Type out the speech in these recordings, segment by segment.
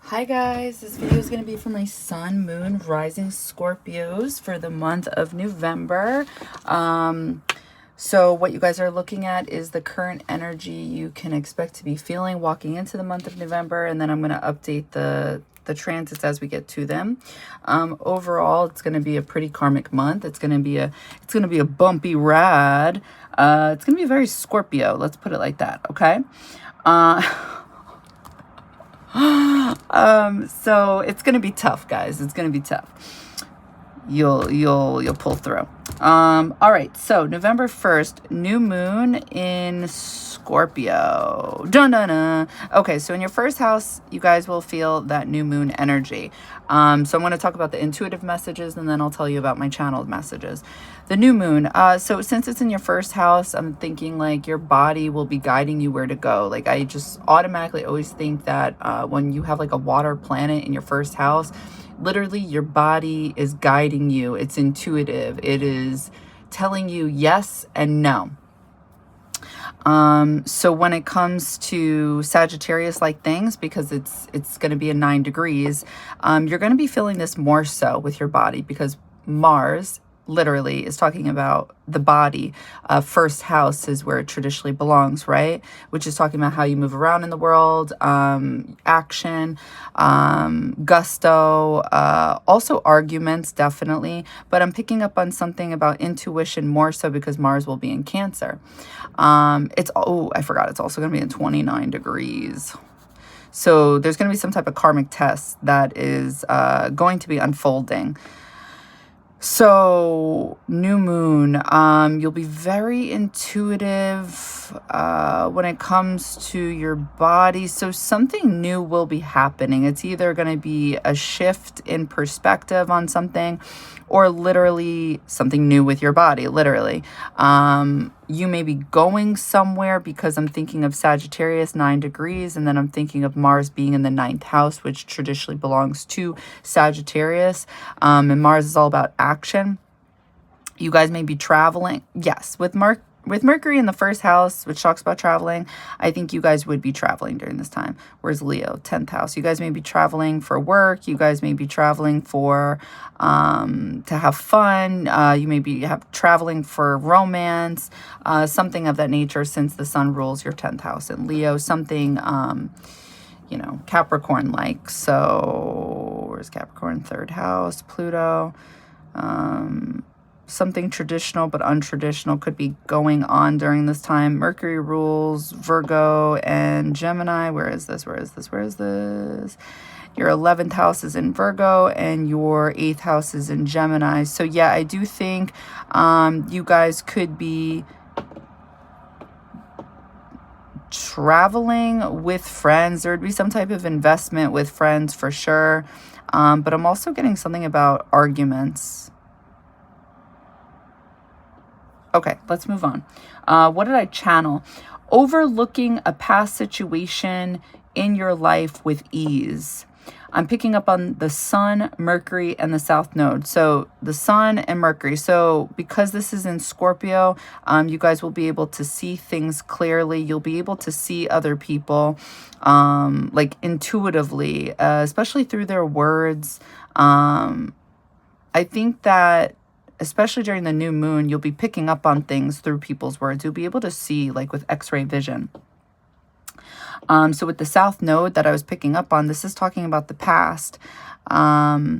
Hi guys, this video is going to be for my sun, moon, rising Scorpios for the month of November. So what you guys are looking at is the current energy you can expect to be feeling walking into the month of November, and then I'm going to update the transits as we get to them. Overall, it's going to be a pretty karmic month. It's going to be a bumpy ride. It's going to be very Scorpio. Let's put it like that. Okay. So it's gonna be tough, guys. It's gonna be tough. You'll pull through. All right, so November 1st, new moon in Scorpio. Dun dun dun. Okay, so in your first house, you guys will feel that new moon energy. So I'm going to talk about the intuitive messages, and then I'll tell you about my channeled messages. The new moon. So since it's in your first house, I'm thinking like your body will be guiding you where to go. Like I just automatically always think that when you have like a water planet in your first house, literally your body is guiding you. It's intuitive. It is telling you yes and no. So when it comes to Sagittarius like things, because it's going to be in 9 degrees, you're going to be feeling this more so with your body, because Mars literally is talking about the body. First house is where it traditionally belongs, right? Which is talking about how you move around in the world, action, gusto, also arguments, definitely. But I'm picking up on something about intuition more so because Mars will be in Cancer. I forgot, it's also going to be in 29 degrees. So there's going to be some type of karmic test that is going to be unfolding. So new moon, you'll be very intuitive when it comes to your body. So something new will be happening. It's either going to be a shift in perspective on something, or literally something new with your body, literally. You may be going somewhere, because I'm thinking of Sagittarius, 9 degrees, and then I'm thinking of Mars being in the 9th house, which traditionally belongs to Sagittarius. And Mars is all about action. You guys may be traveling. Yes, with Mercury in the first house, which talks about traveling, I think you guys would be traveling during this time. Whereas Leo, 10th house, you guys may be traveling for work. You guys may be traveling for to have fun. You may be traveling for romance, something of that nature, since the sun rules your 10th house in Leo, something Capricorn like. So where's Capricorn? 3rd house, Pluto. Something traditional but untraditional could be going on during this time. Mercury rules Virgo and Gemini. Where is this? Your 11th house is in Virgo and your 8th house is in Gemini. So yeah, I do think you guys could be traveling with friends. There would be some type of investment with friends for sure. But I'm also getting something about arguments. Okay, let's move on. What did I channel? Overlooking a past situation in your life with ease. I'm picking up on the sun, Mercury, and the south node. So the sun and Mercury. So because this is in Scorpio, you guys will be able to see things clearly. You'll be able to see other people like intuitively, especially through their words. I think that especially during the new moon, you'll be picking up on things through people's words. You'll be able to see like with X-ray vision. So with the south node that I was picking up on, this is talking about the past. So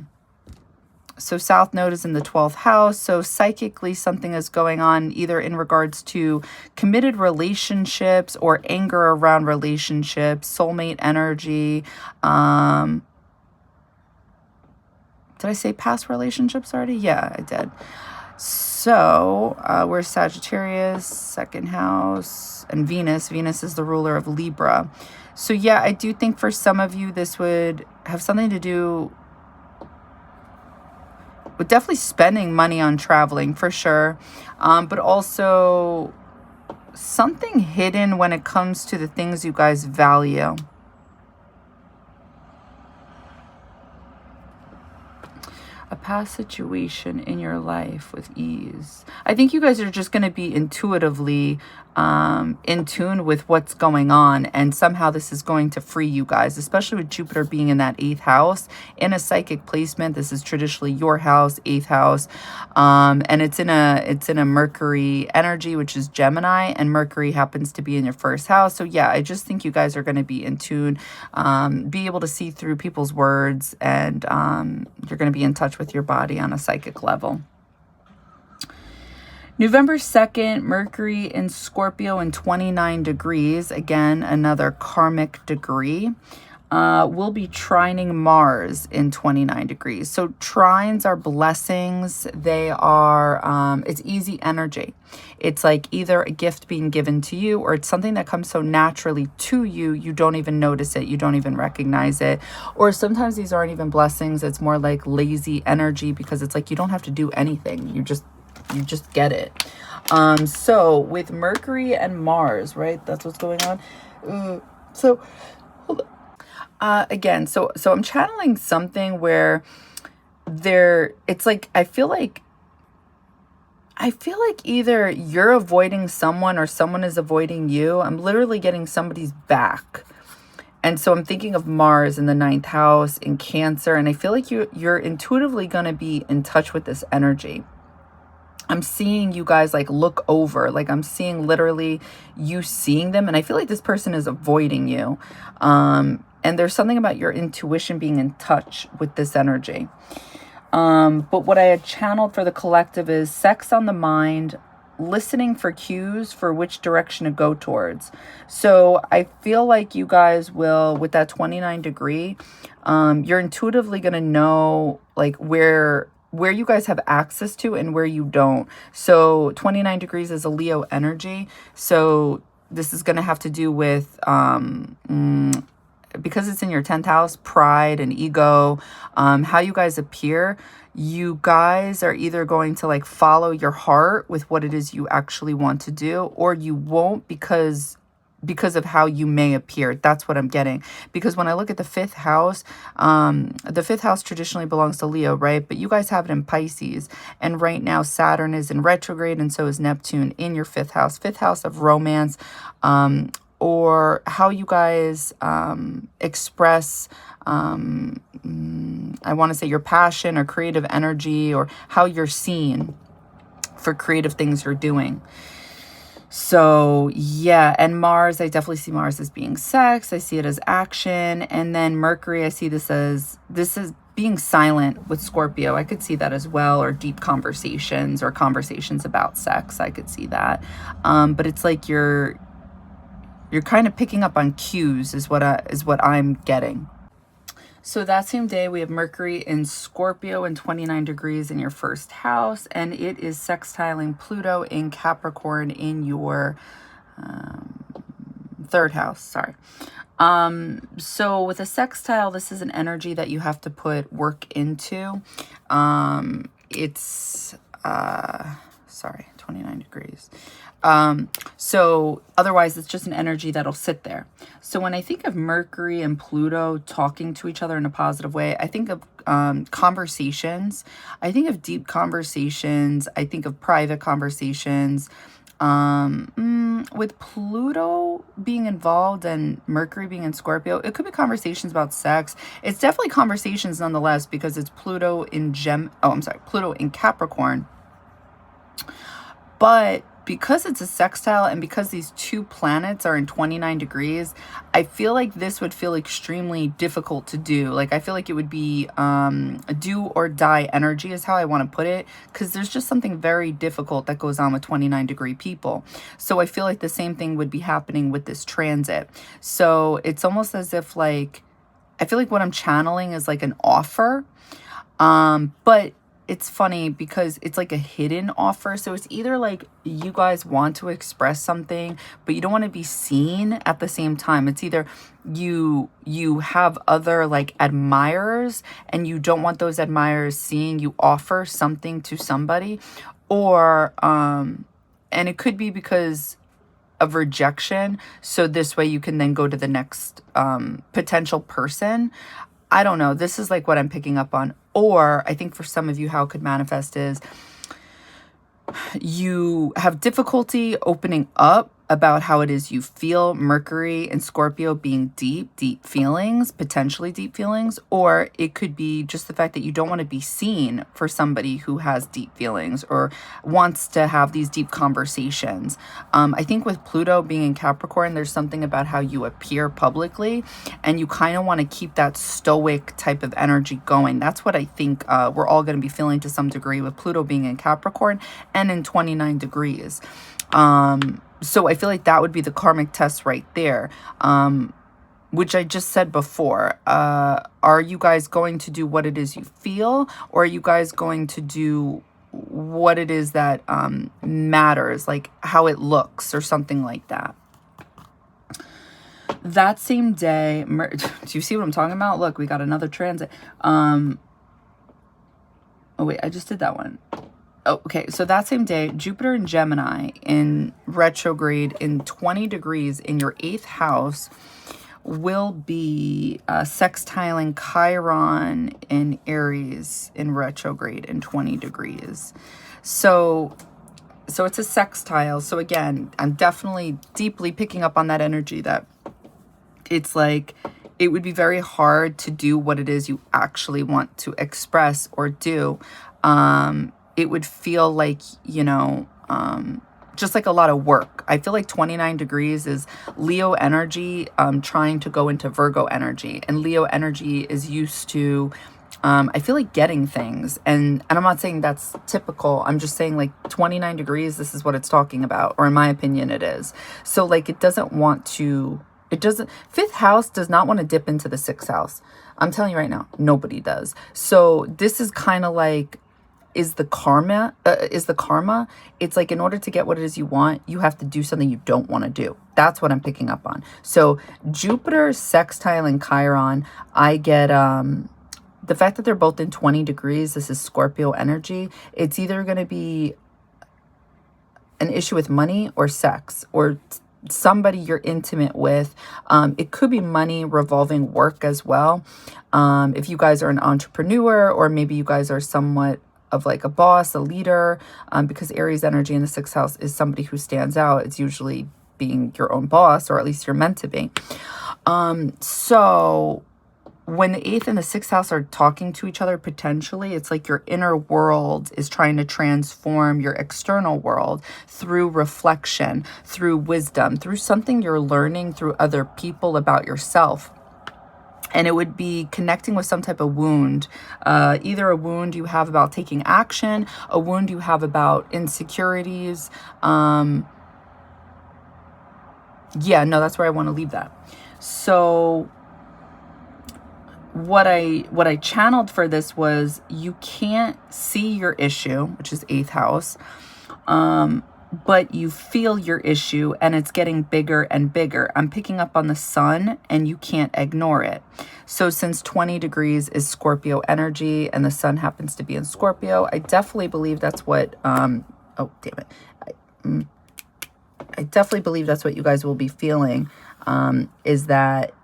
south node is in the 12th house. So psychically something is going on either in regards to committed relationships or anger around relationships, soulmate energy. Did I say past relationships already? Yeah, I did. So we're Sagittarius, 2nd house, and Venus. Venus is the ruler of Libra. So yeah, I do think for some of you, this would have something to do with definitely spending money on traveling for sure. But also something hidden when it comes to the things you guys value. A past situation in your life with ease. I think you guys are just going to be intuitively in tune with what's going on, and somehow this is going to free you guys, especially with Jupiter being in that 8th house in a psychic placement. This is traditionally your house, 8th house, and it's in a Mercury energy, which is Gemini, and Mercury happens to be in your 1st house. So yeah, I just think you guys are going to be in tune, be able to see through people's words, and you're going to be in touch with your body on a psychic level. November 2nd, Mercury in Scorpio in 29 degrees. Again, another karmic degree. We'll be trining Mars in 29 degrees. So trines are blessings. They are, it's easy energy. It's like either a gift being given to you, or it's something that comes so naturally to you, you don't even notice it, you don't even recognize it. Or sometimes these aren't even blessings. It's more like lazy energy, because it's like you don't have to do anything. You just get it. So with Mercury and Mars, right? That's what's going on. So hold on. Again, so I'm channeling something where it's like, I feel like either you're avoiding someone or someone is avoiding you. I'm literally getting somebody's back. And so I'm thinking of Mars in the 9th house in Cancer, and I feel like you're intuitively going to be in touch with this energy. I'm seeing you guys like look over, like I'm seeing literally you seeing them, and I feel like this person is avoiding you. And there's something about your intuition being in touch with this energy. But what I had channeled for the collective is sex on the mind, listening for cues for which direction to go towards. So I feel like you guys will, with that 29 degree, you're intuitively going to know like where you guys have access to and where you don't. So 29 degrees is a Leo energy. So this is going to have to do with, because it's in your 10th house, pride and ego, how you guys appear. You guys are either going to like follow your heart with what it is you actually want to do, or you won't because of how you may appear. That's what I'm getting. Because when I look at the 5th house, the 5th house traditionally belongs to Leo, right? But you guys have it in Pisces. And right now Saturn is in retrograde, and so is Neptune in your 5th house. 5th house of romance, or how you guys express, I want to say your passion or creative energy, or how you're seen for creative things you're doing. So yeah, and Mars, I definitely see Mars as being sex. I see it as action. And then Mercury, I see this is being silent with Scorpio. I could see that as well, or deep conversations, or conversations about sex. I could see that. But it's like you're kind of picking up on cues is what I'm getting. So that same day, we have Mercury in Scorpio in 29 degrees in your 1st house, and it is sextiling Pluto in Capricorn in your 3rd house. Sorry. So with a sextile, this is an energy that you have to put work into. It's, sorry, 29 degrees. So otherwise it's just an energy that'll sit there. So when I think of Mercury and Pluto talking to each other in a positive way, I think of conversations. I think of deep conversations. I think of private conversations. With Pluto being involved and Mercury being in Scorpio, it could be conversations about sex. It's definitely conversations nonetheless, because it's Pluto in Pluto in Capricorn. But because it's a sextile, and because these two planets are in 29 degrees, I feel like this would feel extremely difficult to do. Like, I feel like it would be a do or die energy is how I want to put it, because there's just something very difficult that goes on with 29 degree people. So I feel like the same thing would be happening with this transit. So it's almost as if like, I feel like what I'm channeling is like an offer, but it's funny because it's like a hidden offer. So it's either like you guys want to express something, but you don't want to be seen at the same time. It's either you have other like admirers, and you don't want those admirers seeing you offer something to somebody, or and it could be because of rejection. So this way you can then go to the next potential person. I don't know. This is like what I'm picking up on. Or I think for some of you, how it could manifest is you have difficulty opening up about how it is you feel. Mercury and Scorpio being deep feelings, potentially deep feelings, or it could be just the fact that you don't want to be seen for somebody who has deep feelings or wants to have these deep conversations. I think with Pluto being in Capricorn, there's something about how you appear publicly and you kind of want to keep that stoic type of energy going. That's what I think we're all going to be feeling to some degree with Pluto being in Capricorn and in 29 degrees. So I feel like that would be the karmic test right there, which I just said before. Are you guys going to do what it is you feel, or are you guys going to do what it is that matters, like how it looks or something like that? That same day, do you see what I'm talking about? Look, we got another transit. Oh, wait, I just did that one. Oh, okay, so that same day, Jupiter and Gemini in retrograde in 20 degrees in your 8th house will be sextiling Chiron in Aries in retrograde in 20 degrees. So it's a sextile. So again, I'm definitely deeply picking up on that energy that it's like it would be very hard to do what it is you actually want to express or do. It would feel like, you know, just like a lot of work. I feel like 29 degrees is Leo energy trying to go into Virgo energy. And Leo energy is used to, I feel like getting things. And I'm not saying that's typical. I'm just saying like 29 degrees, this is what it's talking about. Or in my opinion, it is. So like it doesn't want to, it doesn't, 5th house does not want to dip into the 6th house. I'm telling you right now, nobody does. So this is kind of like, is the karma. It's like in order to get what it is you want, you have to do something you don't want to do. That's what I'm picking up on. So Jupiter sextile and Chiron, I get the fact that they're both in 20 degrees. This is Scorpio energy. It's either going to be an issue with money or sex or somebody you're intimate with. It could be money revolving work as well. If you guys are an entrepreneur, or maybe you guys are somewhat of like a boss, a leader, because Aries energy in the 6th house is somebody who stands out. It's usually being your own boss, or at least you're meant to be. So when the 8th and the 6th house are talking to each other, potentially, it's like your inner world is trying to transform your external world through reflection, through wisdom, through something you're learning through other people about yourself. And it would be connecting with some type of wound, either a wound you have about taking action, a wound you have about insecurities. Yeah, no, that's where I want to leave that. So what I channeled for this was you can't see your issue, which is 8th house, but you feel your issue and it's getting bigger and bigger. I'm picking up on the sun and you can't ignore it. So since 20 degrees is Scorpio energy and the sun happens to be in Scorpio, I definitely believe that's what, oh, damn it. I definitely believe that's what you guys will be feeling, is that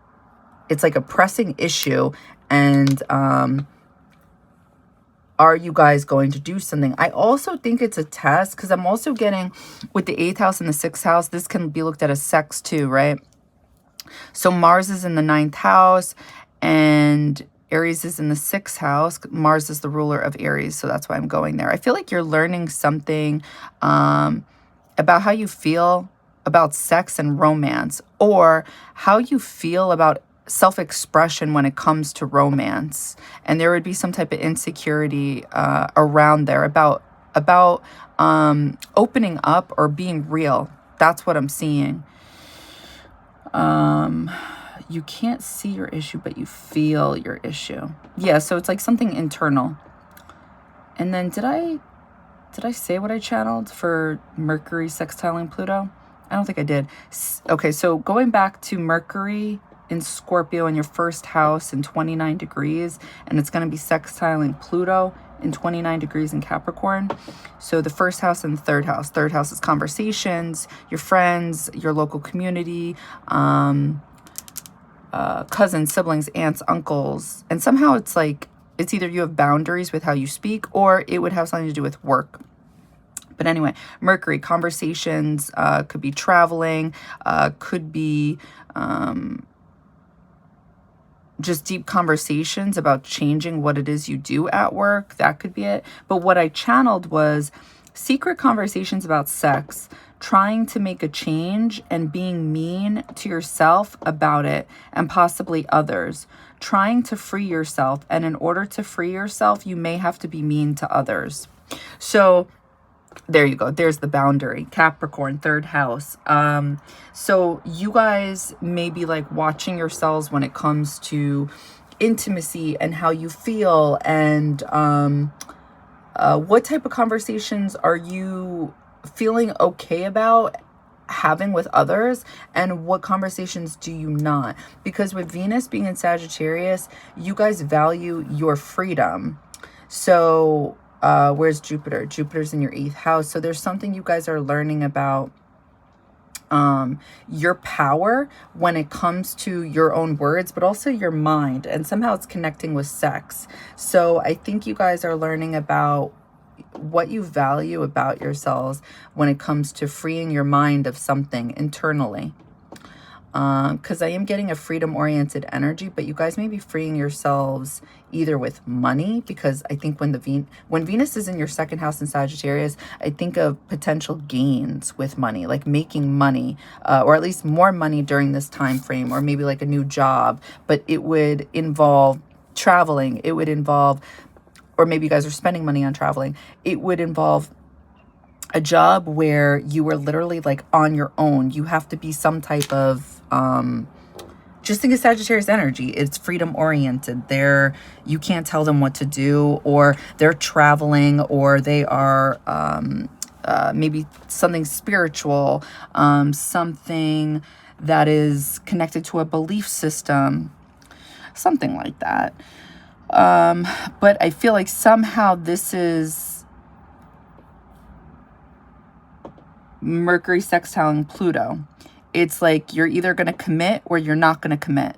it's like a pressing issue and, are you guys going to do something? I also think it's a test because I'm also getting with the 8th house and the 6th house, this can be looked at as sex too, right? So Mars is in the 9th house and Aries is in the 6th house. Mars is the ruler of Aries, so that's why I'm going there. I feel like you're learning something about how you feel about sex and romance, or how you feel about self-expression when it comes to romance. And there would be some type of insecurity around there about opening up or being real. That's what I'm seeing. You can't see your issue, but you feel your issue. Yeah, so it's like something internal. And then did I say what I channeled for Mercury sextiling Pluto? I don't think I did. Okay, so going back to Mercury in Scorpio in your 1st house in 29 degrees, and it's going to be sextiling Pluto in 29 degrees in Capricorn. So the 1st house and the 3rd house. 3rd house is conversations, your friends, your local community, cousins, siblings, aunts, uncles. And somehow it's like it's either you have boundaries with how you speak, or it would have something to do with work. But anyway, Mercury, conversations, could be traveling, could be just deep conversations about changing what it is you do at work. That could be it. But what I channeled was secret conversations about sex, trying to make a change and being mean to yourself about it and possibly others, trying to free yourself. And in order to free yourself, you may have to be mean to others. So there you go. There's the boundary. Capricorn, 3rd house. So you guys may be like watching yourselves when it comes to intimacy and how you feel, and what type of conversations are you feeling okay about having with others, and what conversations do you not? Because with Venus being in Sagittarius, you guys value your freedom. So where's Jupiter? Jupiter's in your 8th house. So there's something you guys are learning about your power when it comes to your own words, but also your mind, and somehow it's connecting with sex. So I think you guys are learning about what you value about yourselves when it comes to freeing your mind of something internally. Because I am getting a freedom-oriented energy, but you guys may be freeing yourselves either with money, because I think when Venus is in your 2nd house in Sagittarius, I think of potential gains with money, like making money, or at least more money during this time frame, or maybe like a new job. But it would involve traveling. It would involve, or maybe you guys are spending money on traveling. It would involve a job where you were literally like on your own. You have to be some type of just think of Sagittarius energy. It's freedom oriented. You can't tell them what to do, or they're traveling, or they are maybe something spiritual, something that is connected to a belief system, something like that. But I feel like somehow this is Mercury sextiling Pluto. It's like you're either going to commit or you're not going to commit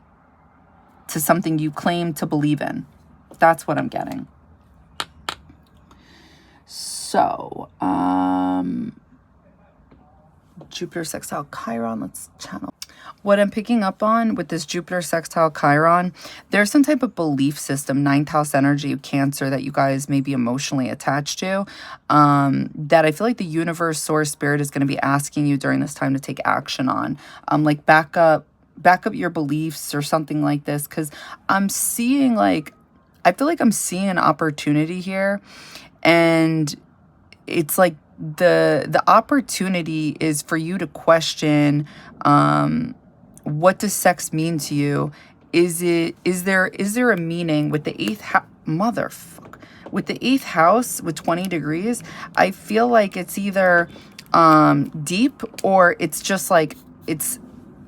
to something you claim to believe in. That's what I'm getting. So, Jupiter sextile Chiron. Let's channel. What I'm picking up on with this Jupiter sextile Chiron, there's some type of belief system, 9th house energy of Cancer, that you guys may be emotionally attached to, that I feel like the universe, source, spirit is going to be asking you during this time to take action on. Like back up your beliefs or something like this, because I'm seeing like, I feel like I'm seeing an opportunity here, and it's like the opportunity is for you to question, what does sex mean to you? Is there a meaning with the 8th house? Motherfucker. With the 8th house with 20 degrees, I feel like it's either deep, or it's just like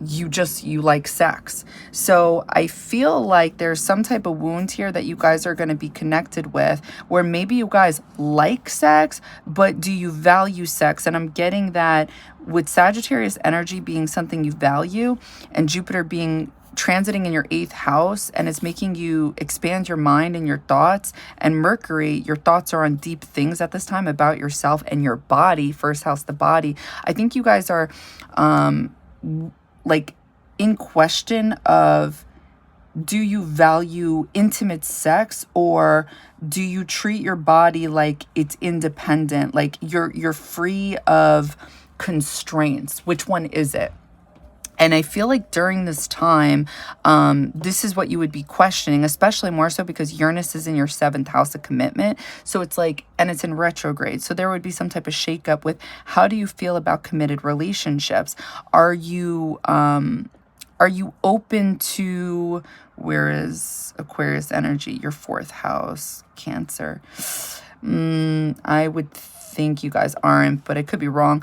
you like sex. So I feel like there's some type of wound here that you guys are going to be connected with, where maybe you guys like sex, but do you value sex? And I'm getting that with Sagittarius energy being something you value, and Jupiter being transiting in your 8th house, and it's making you expand your mind and your thoughts, and Mercury, your thoughts are on deep things at this time about yourself and your body, 1st house, the body. I think you guys are like in question of, do you value intimate sex, or do you treat your body like it's independent, like you're free of constraints? Which one is it? And I feel like during this time, this is what you would be questioning, especially more so because Uranus is in your 7th house of commitment. So it's like, and it's in retrograde. So there would be some type of shakeup with, how do you feel about committed relationships? Are you open to, where is Aquarius energy? Your 4th house, Cancer. I would think you guys aren't, but I could be wrong.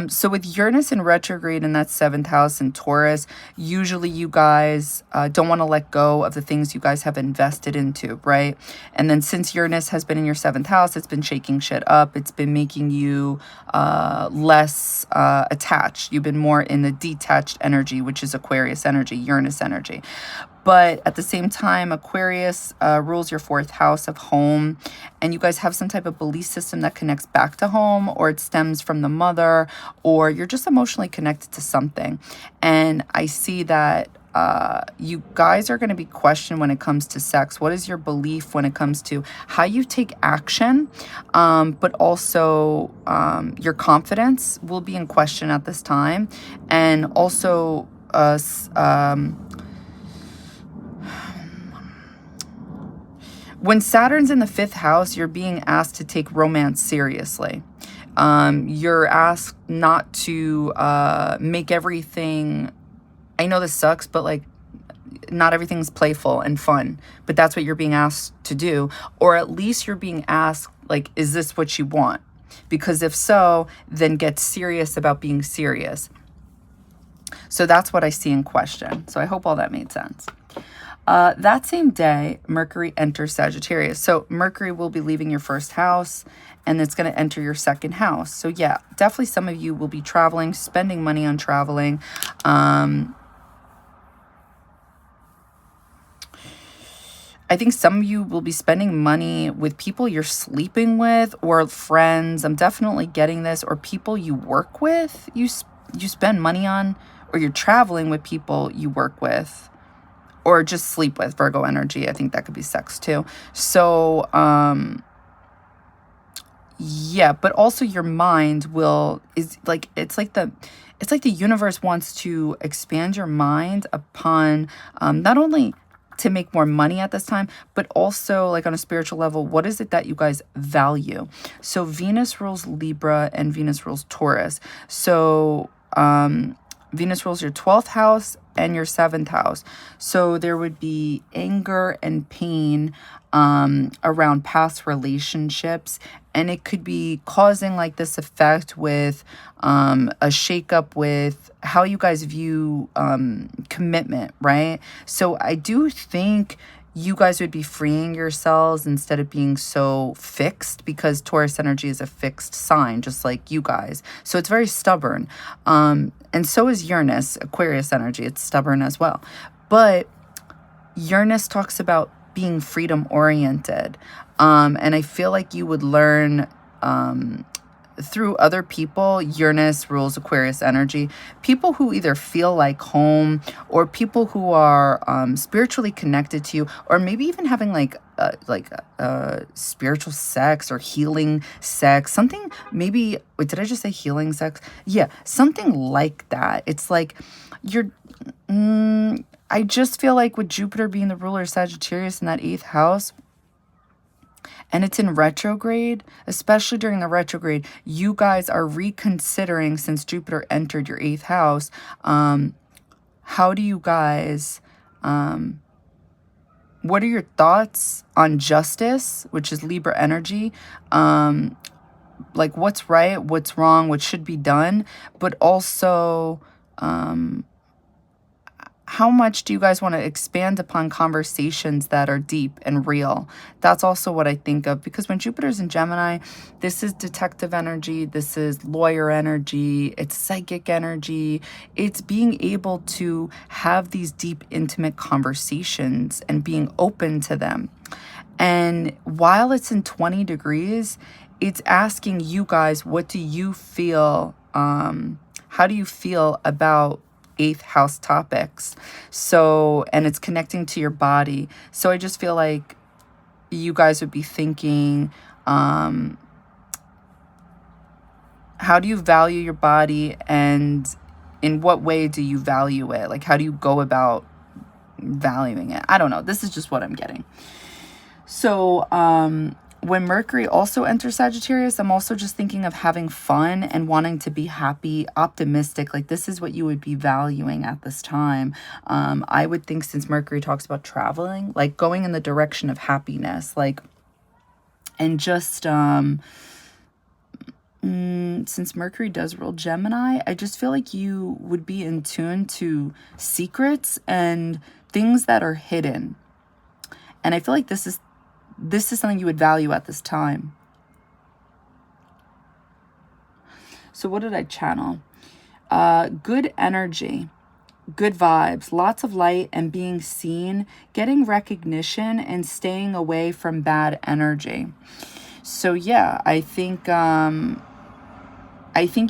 So with Uranus in retrograde in that 7th house in Taurus, usually you guys don't want to let go of the things you guys have invested into, right? And then since Uranus has been in your 7th house, it's been shaking shit up. It's been making you less attached. You've been more in the detached energy, which is Aquarius energy, Uranus energy. But at the same time, Aquarius rules your 4th house of home, and you guys have some type of belief system that connects back to home, or it stems from the mother, or you're just emotionally connected to something. And I see that you guys are going to be questioned when it comes to sex. What is your belief when it comes to how you take action, but also your confidence will be in question at this time. And also when Saturn's in the 5th house, you're being asked to take romance seriously. You're asked not to make everything, I know this sucks, but like not everything's playful and fun, but that's what you're being asked to do. Or at least you're being asked, like, is this what you want? Because if so, then get serious about being serious. So that's what I see in question. So I hope all that made sense. That same day, Mercury enters Sagittarius. So Mercury will be leaving your 1st house, and it's going to enter your 2nd house. So yeah, definitely some of you will be traveling, spending money on traveling. I think some of you will be spending money with people you're sleeping with, or friends. I'm definitely getting this. Or people you work with, you spend money on, or you're traveling with people you work with, or just sleep with. Virgo energy. I think that could be sex too. So, yeah, but also your mind it's like the universe wants to expand your mind upon not only to make more money at this time, but also like on a spiritual level, what is it that you guys value? So Venus rules Libra and Venus rules Taurus. So Venus rules your 12th house and your 7th house. So there would be anger and pain around past relationships, and it could be causing like this effect with a shakeup with how you guys view commitment, right? So I do think you guys would be freeing yourselves instead of being so fixed, because Taurus energy is a fixed sign, just like you guys. So it's very stubborn. And so is Uranus, Aquarius energy. It's stubborn as well. But Uranus talks about being freedom oriented. And I feel like you would learn through other people. Uranus rules Aquarius energy. People who either feel like home, or people who are spiritually connected to you, or maybe even having like spiritual sex or healing sex. Something maybe, wait, did I just say healing sex? Yeah, something like that. It's like you're... I just feel like with Jupiter being the ruler of Sagittarius in that 8th house, and it's in retrograde, especially during the retrograde, you guys are reconsidering, since Jupiter entered your 8th house, how do you guys, what are your thoughts on justice, which is Libra energy? Like what's right, what's wrong, what should be done, but also, how much do you guys want to expand upon conversations that are deep and real? That's also what I think of, because when Jupiter's in Gemini, this is detective energy, this is lawyer energy, it's psychic energy. It's being able to have these deep, intimate conversations and being open to them. And while it's in 20 degrees, it's asking you guys, what do you feel? How do you feel about 8th house topics? So, and it's connecting to your body. So I just feel like you guys would be thinking, how do you value your body, and in what way do you value it? Like, how do you go about valuing it? I don't know. This is just what I'm getting. So, when Mercury also enters Sagittarius, I'm also just thinking of having fun and wanting to be happy, optimistic. Like this is what you would be valuing at this time. I would think, since Mercury talks about traveling, like going in the direction of happiness, like, and just, since Mercury does rule Gemini, I just feel like you would be in tune to secrets and things that are hidden. And I feel like this is something you would value at this time. So what did I channel? Good energy. good vibes, lots of light and being seen, getting recognition and staying away from bad energy. So yeah, I think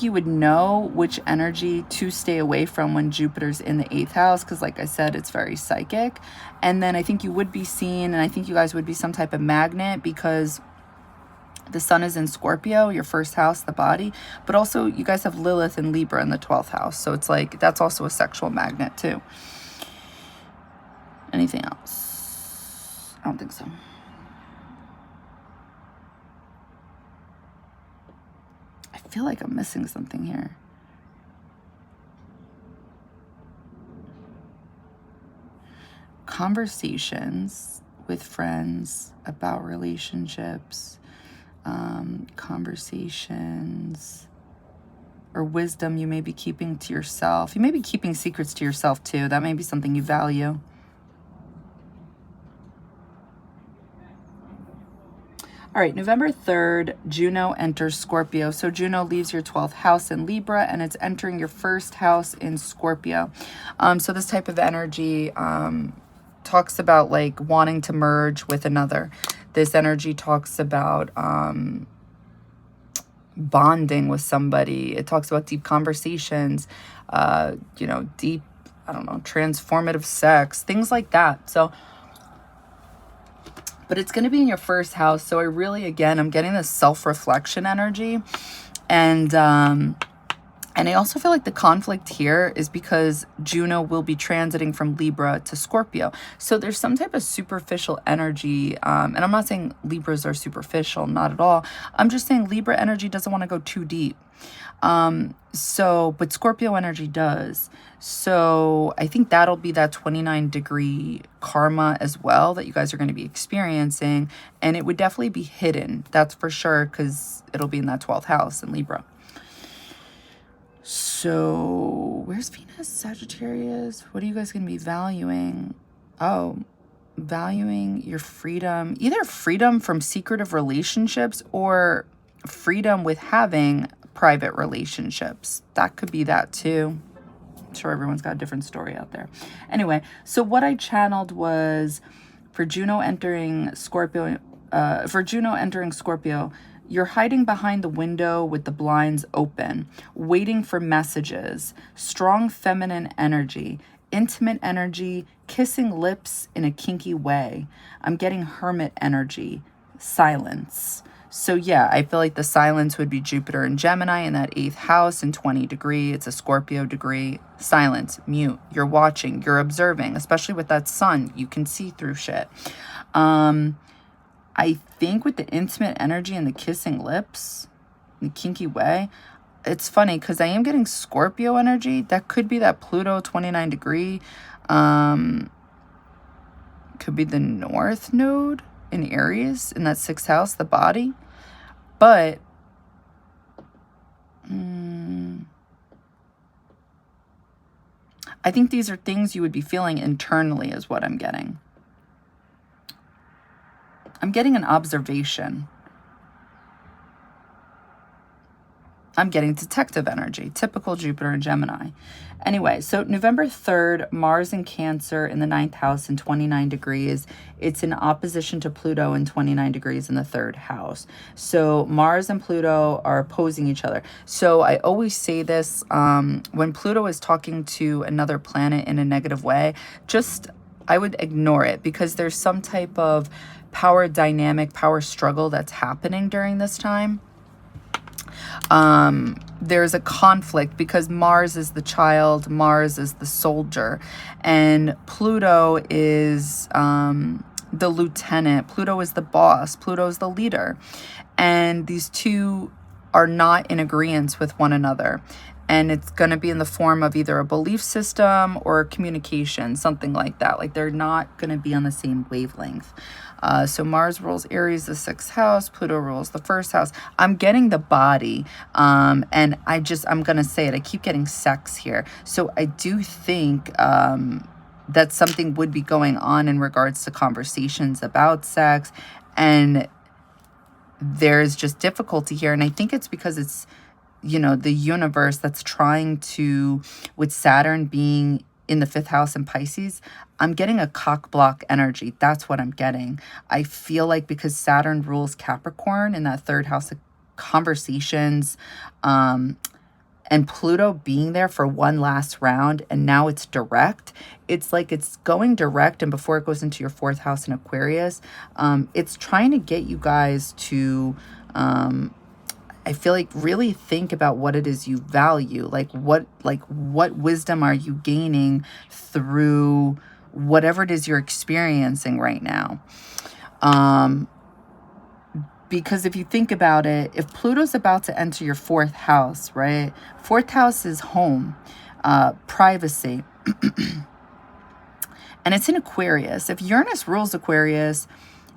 you would know which energy to stay away from when Jupiter's in the 8th house, because like I said, it's very psychic. And then I think you would be seen, and I think you guys would be some type of magnet, because the sun is in Scorpio, your first house, the body, but also you guys have Lilith and Libra in the 12th house. So it's like, that's also a sexual magnet too. Anything else? I don't think so. I feel like I'm missing something here. Conversations with friends about relationships. Conversations or wisdom you may be keeping to yourself. You may be keeping secrets to yourself too. That may be something you value. All right, November 3rd, Juno enters Scorpio. So Juno leaves your 12th house in Libra and it's entering your first house in Scorpio. So this type of energy talks about like wanting to merge with another. This energy talks about bonding with somebody. It talks about deep conversations, you know, deep, I don't know, transformative sex, things like that. So, but it's going to be in your first house. So I really, again, I'm getting this self-reflection energy. And I also feel like the conflict here is because Juno will be transiting from Libra to Scorpio. So there's some type of superficial energy. And I'm not saying Libras are superficial, not at all. I'm just saying Libra energy doesn't want to go too deep. But Scorpio energy does. So I think that'll be that 29-degree karma as well that you guys are going to be experiencing. And it would definitely be hidden. That's for sure, because it'll be in that 12th house in Libra. So where's Venus? Sagittarius? What are you guys going to be valuing? Oh, valuing your freedom. Either freedom from secretive relationships or freedom with having private relationships. That could be that too. I'm sure everyone's got a different story out there. Anyway, so what I channeled was for Juno entering Scorpio, you're hiding behind the window with the blinds open, waiting for messages, strong feminine energy, intimate energy, kissing lips in a kinky way. I'm getting hermit energy, silence. So yeah, I feel like the silence would be Jupiter and Gemini in that 8th house in 20-degree. It's a Scorpio degree. Silence, mute. You're watching, you're observing, especially with that sun. You can see through shit. I think with the intimate energy and the kissing lips, the kinky way, it's funny because I am getting Scorpio energy. That could be that Pluto 29-degree. Could be the North Node in Aries in that 6th house, the body. But I think these are things you would be feeling internally is what I'm getting. I'm getting an observation. I'm getting detective energy, typical Jupiter and Gemini. Anyway, so November 3rd, Mars in Cancer in the 9th house in 29 degrees. It's in opposition to Pluto in 29 degrees in the 3rd house. So Mars and Pluto are opposing each other. So I always say this, when Pluto is talking to another planet in a negative way, I would ignore it because there's some type of power dynamic, power struggle that's happening during this time. There's a conflict because Mars is the child, Mars is the soldier, and Pluto is the lieutenant. Pluto is the boss. Pluto is the leader. And these two are not in agreement with one another. And it's going to be in the form of either a belief system or communication, something like that. Like they're not going to be on the same wavelength. So Mars rules Aries, the 6th house. Pluto rules the 1st house. I'm getting the body. And I'm going to say it. I keep getting sex here. So I do think that something would be going on in regards to conversations about sex. And there's just difficulty here. And I think it's because it's, the universe that's trying to, with Saturn being in the 5th house in Pisces, I'm getting a cock block energy. That's what I'm getting. I feel like because Saturn rules Capricorn in that 3rd house of conversations, and Pluto being there for one last round, and now it's direct. It's like it's going direct, and before it goes into your 4th house in Aquarius, it's trying to get you guys to, I feel like, really think about what it is you value. Like what wisdom are you gaining through whatever it is you're experiencing right now? Because if you think about it, if Pluto's about to enter your 4th house, right? 4th house is home, privacy. And it's in Aquarius. If Uranus rules Aquarius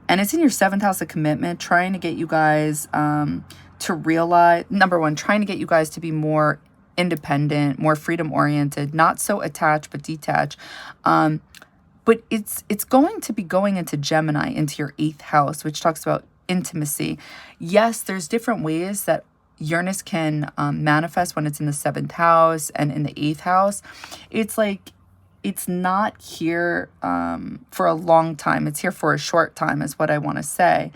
and it's in your 7th house of commitment, trying to get you guys to realize, number one, trying to get you guys to be more independent, more freedom oriented, not so attached but detached. But it's going to be going into Gemini, into your 8th house, which talks about intimacy. Yes, there's different ways that Uranus can manifest when it's in the 7th house and in the 8th house. It's like, it's not here for a long time. It's here for a short time is what I want to say.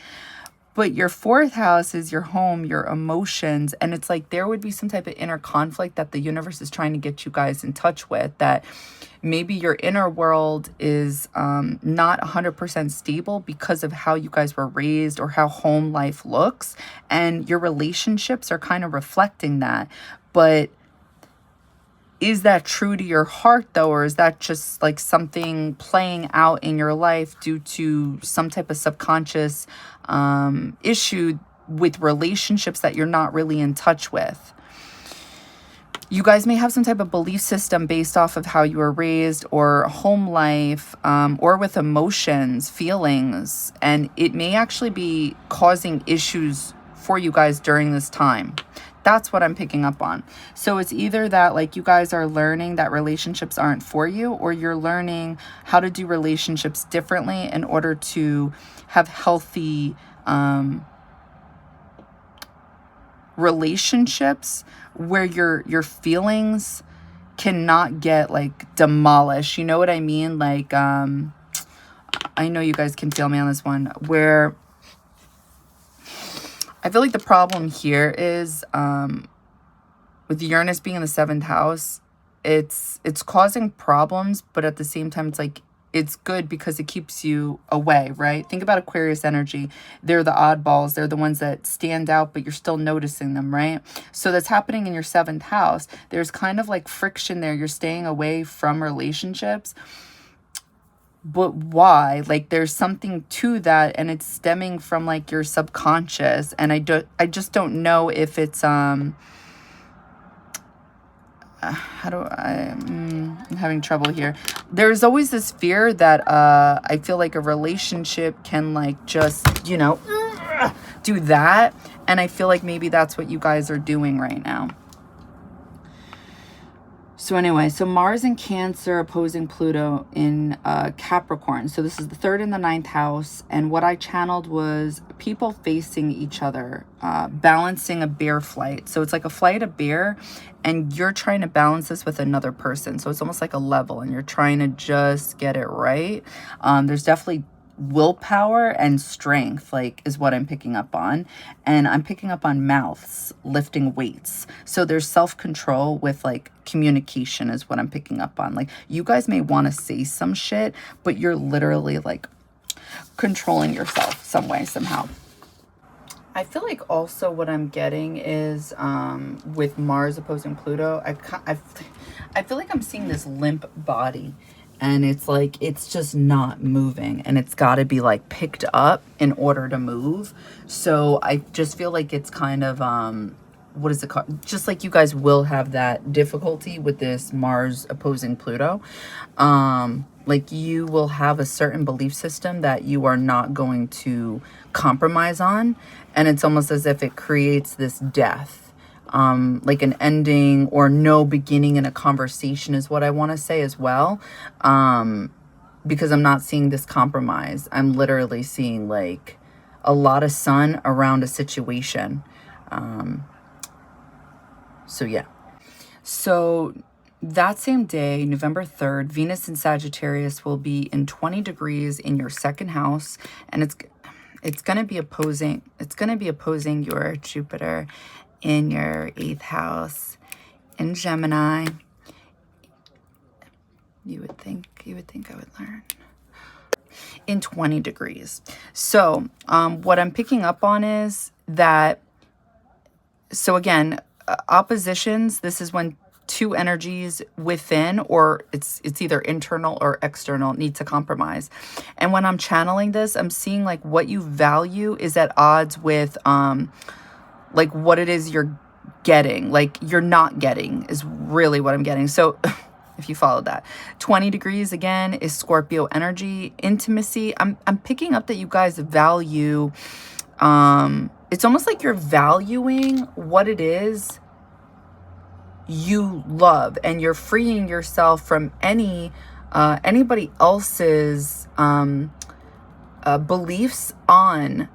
But your 4th house is your home, your emotions. And it's like there would be some type of inner conflict that the universe is trying to get you guys in touch with, that maybe your inner world is not 100% stable because of how you guys were raised or how home life looks. And your relationships are kind of reflecting that. But is that true to your heart, though? Or is that just like something playing out in your life due to some type of subconscious issue with relationships that you're not really in touch with? You guys may have some type of belief system based off of how you were raised or home life, or with emotions, feelings, and it may actually be causing issues for you guys during this time. That's what I'm picking up on. So it's either that like you guys are learning that relationships aren't for you, or you're learning how to do relationships differently in order to have healthy relationships where your feelings cannot get like demolished. You know what I mean? Like I know you guys can feel me on this one, where I feel like the problem here is with Uranus being in the 7th house, it's causing problems, but at the same time it's like it's good because it keeps you away, right? Think about Aquarius energy. They're the oddballs. They're the ones that stand out, but you're still noticing them, right? So that's happening in your 7th house. There's kind of like friction there. You're staying away from relationships. But why? Like there's something to that, and it's stemming from like your subconscious. And I just don't know if it's I'm having trouble here. There's always this fear that I feel like a relationship can like just, you know, do that. And I feel like maybe that's what you guys are doing right now. So anyway, so Mars in Cancer opposing Pluto in Capricorn. So this is the 3rd and the 9th house. And what I channeled was people facing each other, balancing a bear flight. So it's like a flight of bear, and you're trying to balance this with another person. So it's almost like a level, and you're trying to just get it right. There's definitely willpower and strength, like, is what I'm picking up on. And I'm picking up on mouths lifting weights. So there's self-control with like communication is what I'm picking up on. Like you guys may want to say some shit, but you're literally like controlling yourself some way, somehow. I feel like also what I'm getting is with Mars opposing Pluto, I feel like I'm seeing this limp body. And it's like, it's just not moving, and it's got to be like picked up in order to move. So I just feel like it's kind of, what is it called? Just like you guys will have that difficulty with this Mars opposing Pluto. Like you will have a certain belief system that you are not going to compromise on. And it's almost as if it creates this death. Like an ending or no beginning in a conversation is what I want to say as well. Because I'm not seeing this compromise. I'm literally seeing like a lot of sun around a situation. So yeah. So that same day, November 3rd, Venus in Sagittarius will be in 20 degrees in your second house, and it's going to be opposing your Jupiter in your 8th house in Gemini. You would think I would learn. In 20 degrees. So what I'm picking up on is that, so again, oppositions, this is when two energies within, or it's either internal or external, need to compromise. And when I'm channeling this, I'm seeing like what you value is at odds with like what it is you're getting, like you're not getting is really what I'm getting. So if you followed that, 20 degrees again is Scorpio energy, intimacy. I'm picking up that you guys value, it's almost like you're valuing what it is you love, and you're freeing yourself from anybody else's beliefs on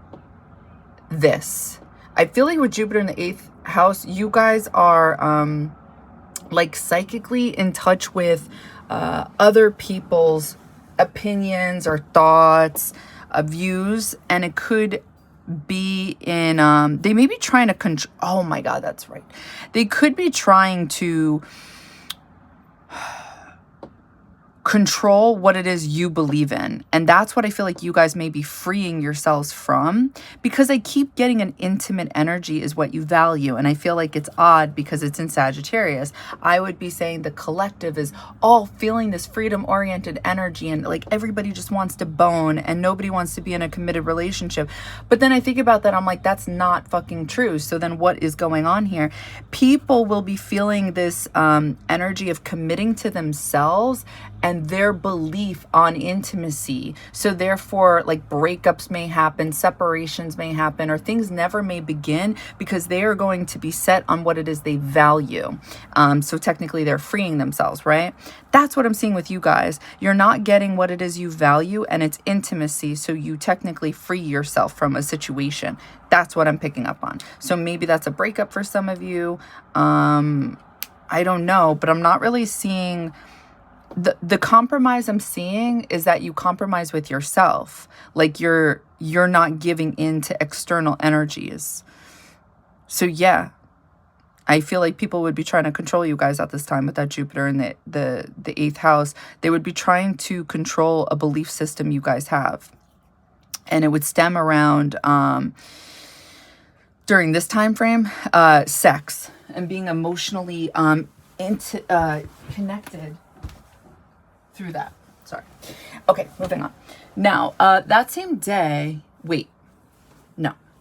this. I feel like with Jupiter in the 8th house, you guys are like psychically in touch with other people's opinions or thoughts, views, and it could be in they may be trying to control. Oh my god, that's right, they could be trying to control what it is you believe in. And that's what I feel like you guys may be freeing yourselves from, because I keep getting an intimate energy is what you value. And I feel like it's odd because it's in Sagittarius. I would be saying the collective is all feeling this freedom oriented energy, and like everybody just wants to bone and nobody wants to be in a committed relationship. But then I think about that, I'm like, that's not fucking true. So then what is going on here? People will be feeling this energy of committing to themselves and their belief on intimacy. So therefore, like breakups may happen, separations may happen, or things never may begin because they are going to be set on what it is they value. So technically they're freeing themselves, right? That's what I'm seeing with you guys. You're not getting what it is you value, and it's intimacy. So you technically free yourself from a situation. That's what I'm picking up on. So maybe that's a breakup for some of you. I don't know, but I'm not really seeing the compromise. I'm seeing is that you compromise with yourself. Like you're not giving in to external energies. So yeah, I feel like people would be trying to control you guys at this time with that Jupiter in the 8th house. They would be trying to control a belief system you guys have. And it would stem around during this time frame, sex and being emotionally connected through that. Sorry. Okay, moving on. Now, that same day,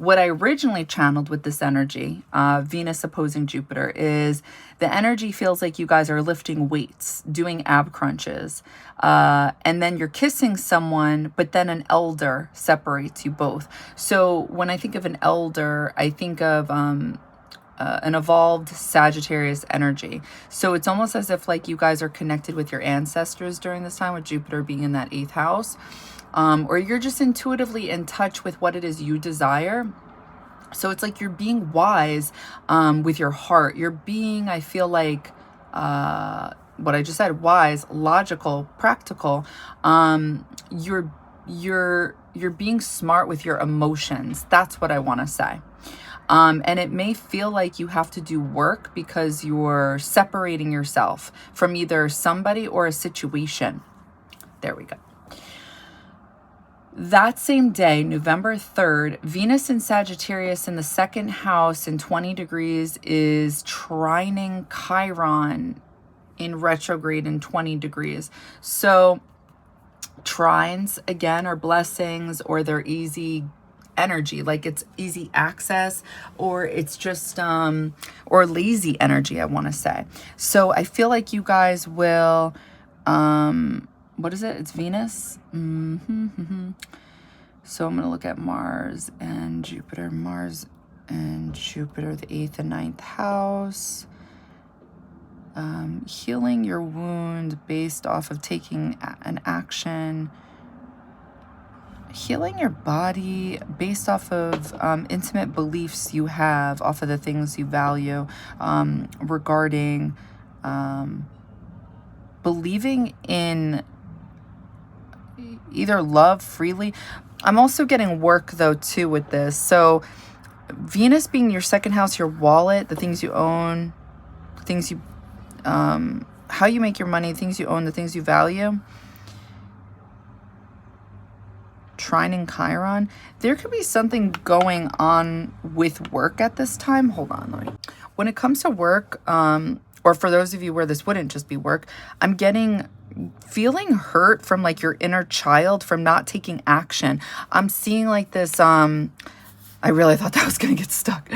what I originally channeled with this energy, Venus opposing Jupiter, is the energy feels like you guys are lifting weights, doing ab crunches, and then you're kissing someone, but then an elder separates you both. So when I think of an elder, I think of an evolved Sagittarius energy. So it's almost as if like you guys are connected with your ancestors during this time, with Jupiter being in that 8th house. Or you're just intuitively in touch with what it is you desire. So it's like you're being wise with your heart. You're being, I feel like, what I just said, wise, logical, practical. You're being smart with your emotions. That's what I want to say. And it may feel like you have to do work because you're separating yourself from either somebody or a situation. There we go. That same day, November 3rd, Venus in Sagittarius in the 2nd house in 20 degrees is trining Chiron in retrograde in 20 degrees. So trines, again, are blessings, or they're easy energy, like it's easy access, or it's just or lazy energy, I want to say. So I feel like you guys will what is it? It's Venus. So I'm going to look at Mars and Jupiter. Mars and Jupiter, the 8th and 9th house. Healing your wound based off of taking an action. Healing your body based off of intimate beliefs you have, off of the things you value, regarding believing in either love freely. I'm also getting work though too with this. So Venus being your second house, your wallet, the things you own, things you, how you make your money, things you own, the things you value. Trine and Chiron. There could be something going on with work at this time. Hold on, let me. When it comes to work, or for those of you where this wouldn't just be work, I'm getting feeling hurt from like your inner child from not taking action. I'm seeing like this, I really thought that was going to get stuck.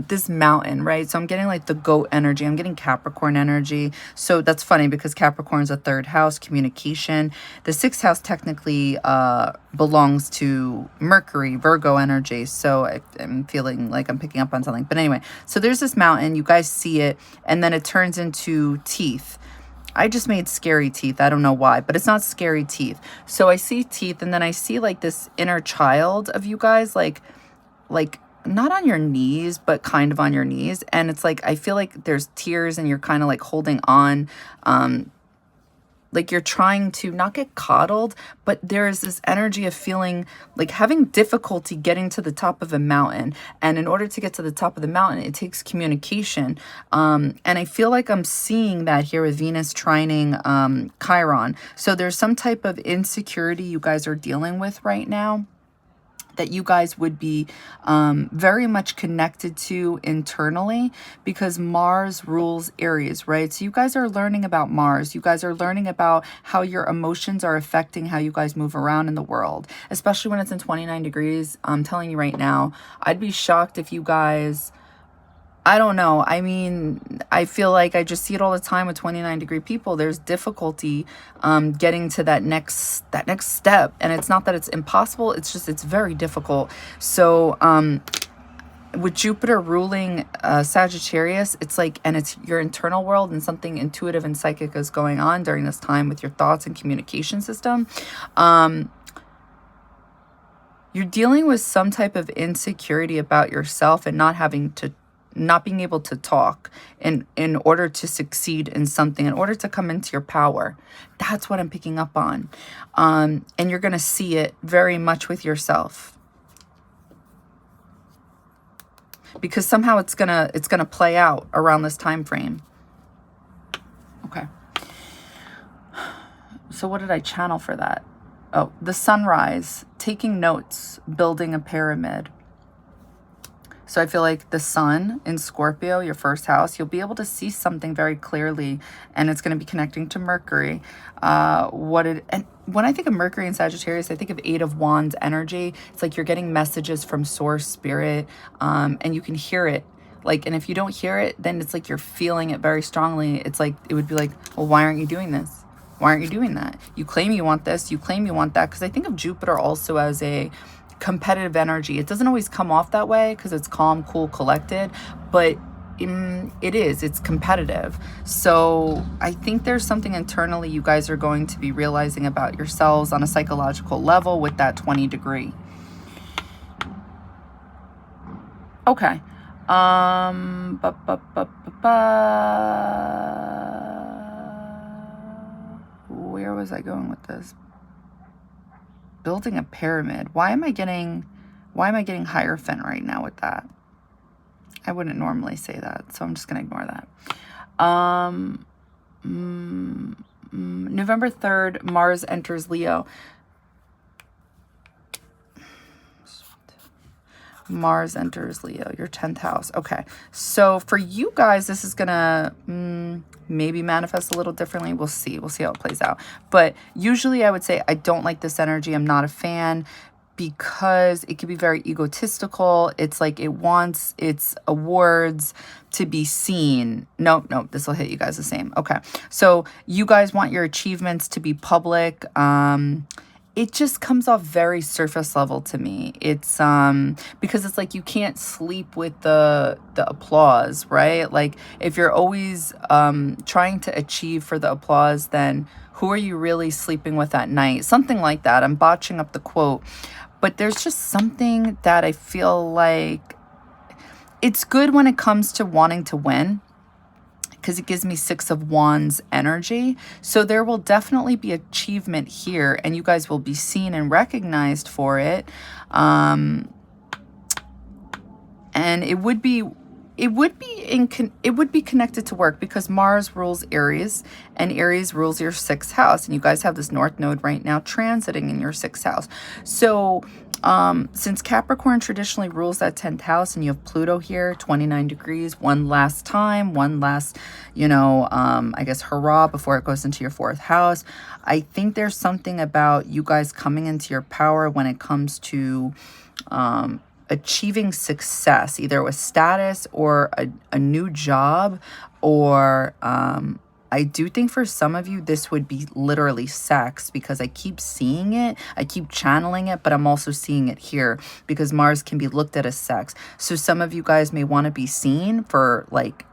This mountain, right? So I'm getting like the goat energy. I'm getting Capricorn energy. So that's funny because Capricorn's a third house, communication. The sixth house technically belongs to Mercury, Virgo energy. So I'm feeling like I'm picking up on something. But anyway, so there's this mountain. You guys see it. And then it turns into teeth. I just made scary teeth. I don't know why, but it's not scary teeth. So I see teeth and then I see like this inner child of you guys, like not on your knees, but kind of on your knees. And it's like, I feel like there's tears and you're kind of like holding on, like you're trying to not get coddled, but there is this energy of feeling like having difficulty getting to the top of a mountain. And in order to get to the top of the mountain, it takes communication. And I feel like I'm seeing that here with Venus trining Chiron. So there's some type of insecurity you guys are dealing with right now that you guys would be very much connected to internally, because Mars rules Aries, right? So you guys are learning about Mars. You guys are learning about how your emotions are affecting how you guys move around in the world, especially when it's in 29 degrees. I'm telling you right now, I'd be shocked if you guys, I don't know. I mean, I feel like I just see it all the time with 29-degree people. There's difficulty getting to that next step. And it's not that it's impossible. It's just, it's very difficult. So with Jupiter ruling Sagittarius, it's like, and it's your internal world and something intuitive and psychic is going on during this time with your thoughts and communication system. You're dealing with some type of insecurity about yourself and not being able to talk in order to succeed in something, in order to come into your power. That's what I'm picking up on. And you're going to see it very much with yourself. Because somehow it's going to play out around this time frame. Okay. So what did I channel for that? Oh, the sunrise, taking notes, building a pyramid. So I feel like the sun in Scorpio, your first house, you'll be able to see something very clearly, and it's going to be connecting to Mercury. And when I think of Mercury and Sagittarius, I think of Eight of Wands energy. It's like you're getting messages from source, spirit, and you can hear it. Like, and if you don't hear it, then it's like you're feeling it very strongly. It's like, it would be like, well, why aren't you doing this? Why aren't you doing that? You claim you want this, you claim you want that. Because I think of Jupiter also as a competitive energy. It doesn't always come off that way because it's calm, cool, collected, but it's competitive. So I think there's something internally you guys are going to be realizing about yourselves on a psychological level with that 20 degree. Okay. Where was I going with this? Building a pyramid. Why am I getting Hierophant right now with that? I wouldn't normally say that, so I'm just going to ignore that. November 3rd, Mars enters Leo. Mars enters Leo, your 10th house. Okay, so for you guys, this is going to maybe manifest a little differently. We'll see how it plays out. But usually I would say I don't like this energy. I'm not a fan because it can be very egotistical. It's like it wants its awards to be seen. No, this will hit you guys the same. Okay, so you guys want your achievements to be public. It just comes off very surface level to me. It's because it's like you can't sleep with the applause, right? Like if you're always trying to achieve for the applause, then who are you really sleeping with at night? Something like that. I'm botching up the quote, but there's just something that I feel like it's good when it comes to wanting to win. because it gives me Six of Wands energy. So there will definitely be achievement here, and you guys will be seen and recognized for it. And it would be connected to work, because Mars rules Aries, and Aries rules your 6th house, and you guys have this North Node right now transiting in your 6th house. So since Capricorn traditionally rules that 10th house, and you have Pluto here, 29 degrees, one last time, one last, you know, I guess hurrah before it goes into your 4th house. I think there's something about you guys coming into your power when it comes to achieving success, either with status or a new job, or I do think for some of you this would be literally sex, because I keep seeing it, I keep channeling it, but I'm also seeing it here because Mars can be looked at as sex. So some of you guys may want to be seen for, like,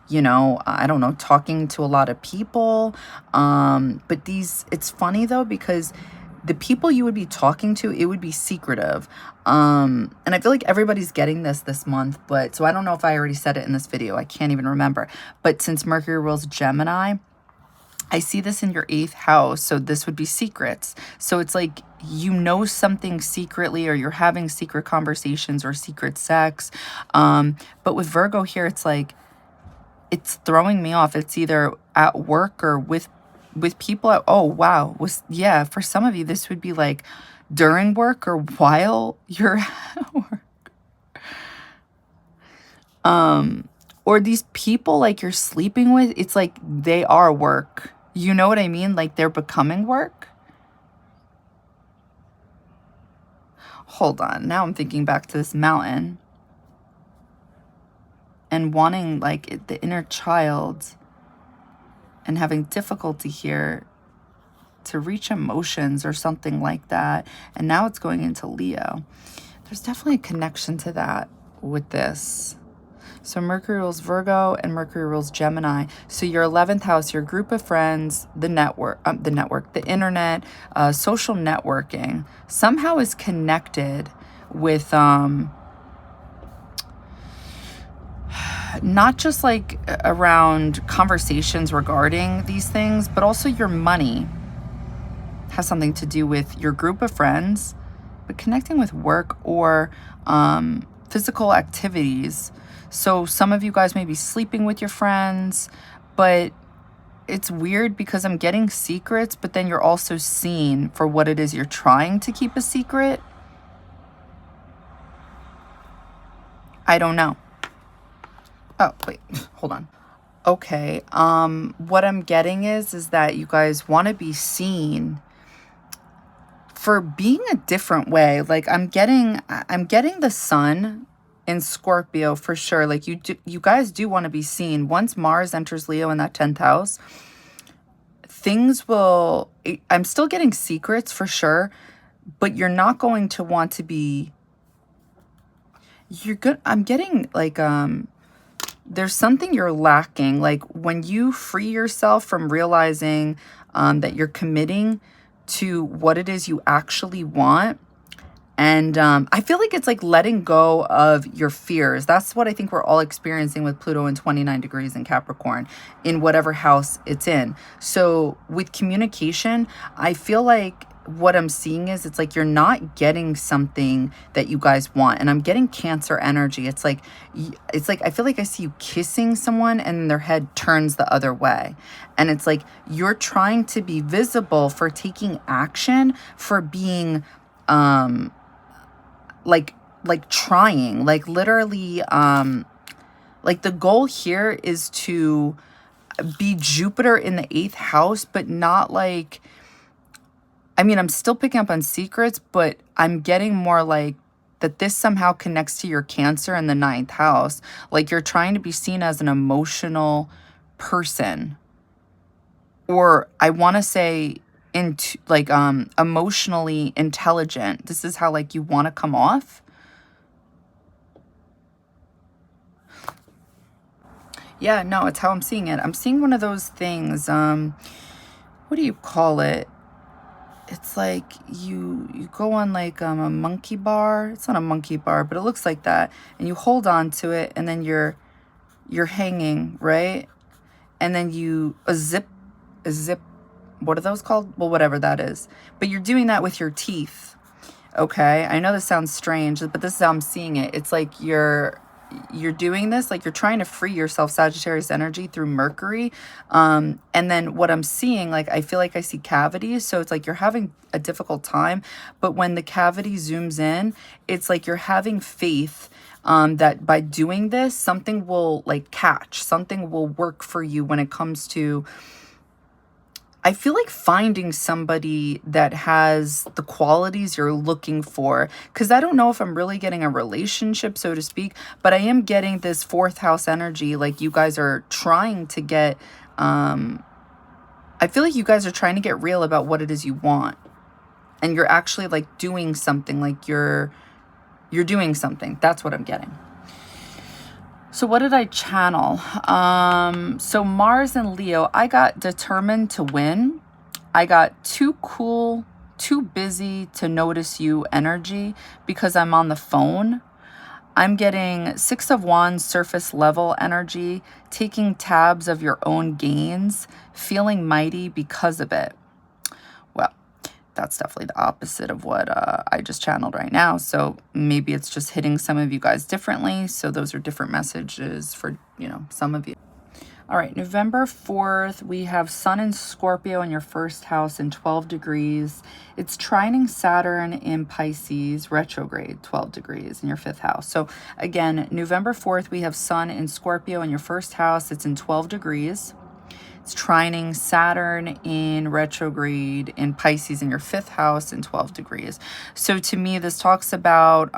you know, I don't know, talking to a lot of people. But it's funny though, because the people you would be talking to, it would be secretive. And I feel like everybody's getting this month, but so I don't know if I already said it in this video. I can't even remember. But since Mercury rules Gemini, I see this in your 8th house. So this would be secrets. So it's like, you know, something secretly, or you're having secret conversations or secret sex. But with Virgo here, it's like, it's throwing me off. It's either at work or with people. Oh wow, yeah, for some of you this would be like during work or while you're at work. Or these people like you're sleeping with, it's like they are work, you know what I mean? Like they're becoming work. Hold on, now I'm thinking back to this mountain and wanting like the inner child, and having difficulty here to reach emotions or something like that. And now it's going into Leo. There's definitely a connection to that with this. So Mercury rules Virgo and Mercury rules Gemini. So your 11th house, your group of friends, the internet, social networking somehow is connected with not just like around conversations regarding these things, but also your money has something to do with your group of friends, but connecting with work or physical activities. So some of you guys may be sleeping with your friends, but it's weird because I'm getting secrets, but then you're also seen for what it is you're trying to keep a secret. I don't know. Oh, wait, hold on. Okay, what I'm getting is that you guys want to be seen for being a different way. Like I'm getting the sun in Scorpio for sure. Like you guys do want to be seen. Once Mars enters Leo in that 10th house, things will, I'm still getting secrets for sure, but you're not going to want to be, you're good. I'm getting like, there's something you're lacking. Like when you free yourself from realizing that you're committing to what it is you actually want. And I feel like it's like letting go of your fears. That's what I think we're all experiencing with Pluto in 29 degrees in Capricorn in whatever house it's in. So with communication, I feel like what I'm seeing is it's like you're not getting something that you guys want. And I'm getting Cancer energy. It's like I feel like I see you kissing someone and their head turns the other way. And it's like you're trying to be visible for taking action, for being like trying, like literally like the goal here is to be Jupiter in the 8th house, but not like, I mean, I'm still picking up on secrets, but I'm getting more like that this somehow connects to your Cancer in the 9th house. Like you're trying to be seen as an emotional person, or I want to say into like emotionally intelligent. This is how like you want to come off. Yeah, no, it's how I'm seeing it. I'm seeing one of those things, what do you call it? It's like you go on like a monkey bar. It's not a monkey bar, but it looks like that. And you hold on to it, and then you're you're hanging, right? And then you, a zip, what are those called? Well, whatever that is. But you're doing that with your teeth, okay? I know this sounds strange, but this is how I'm seeing it. It's like you're doing this, like you're trying to free yourself, Sagittarius energy, through Mercury. And then what I'm seeing, like, I feel like I see cavities. So it's like you're having a difficult time. But when the cavity zooms in, it's like you're having faith that by doing this, something will like catch, something will work for you when it comes to, I feel like finding somebody that has the qualities you're looking for. Because I don't know if I'm really getting a relationship, so to speak, but I am getting this fourth house energy. Like you guys are trying to get, I feel like you guys are trying to get real about what it is you want. And you're actually like doing something, like you're doing something. That's what I'm getting. So what did I channel? So Mars and Leo, I got determined to win. I got too cool, too busy to notice you energy because I'm on the phone. I'm getting Six of Wands, surface level energy, taking tabs of your own gains, feeling mighty because of it. Well, that's definitely the opposite of what I just channeled right now. So maybe it's just hitting some of you guys differently. So those are different messages for, you know, some of you. All right, November 4th, we have Sun in Scorpio in your first house in 12 degrees. It's trining Saturn in Pisces, retrograde, 12 degrees in your fifth house. So again, November 4th, we have Sun in Scorpio in your first house. It's in 12 degrees. It's trining Saturn in retrograde in Pisces in your fifth house in 12 degrees. So to me, this talks about,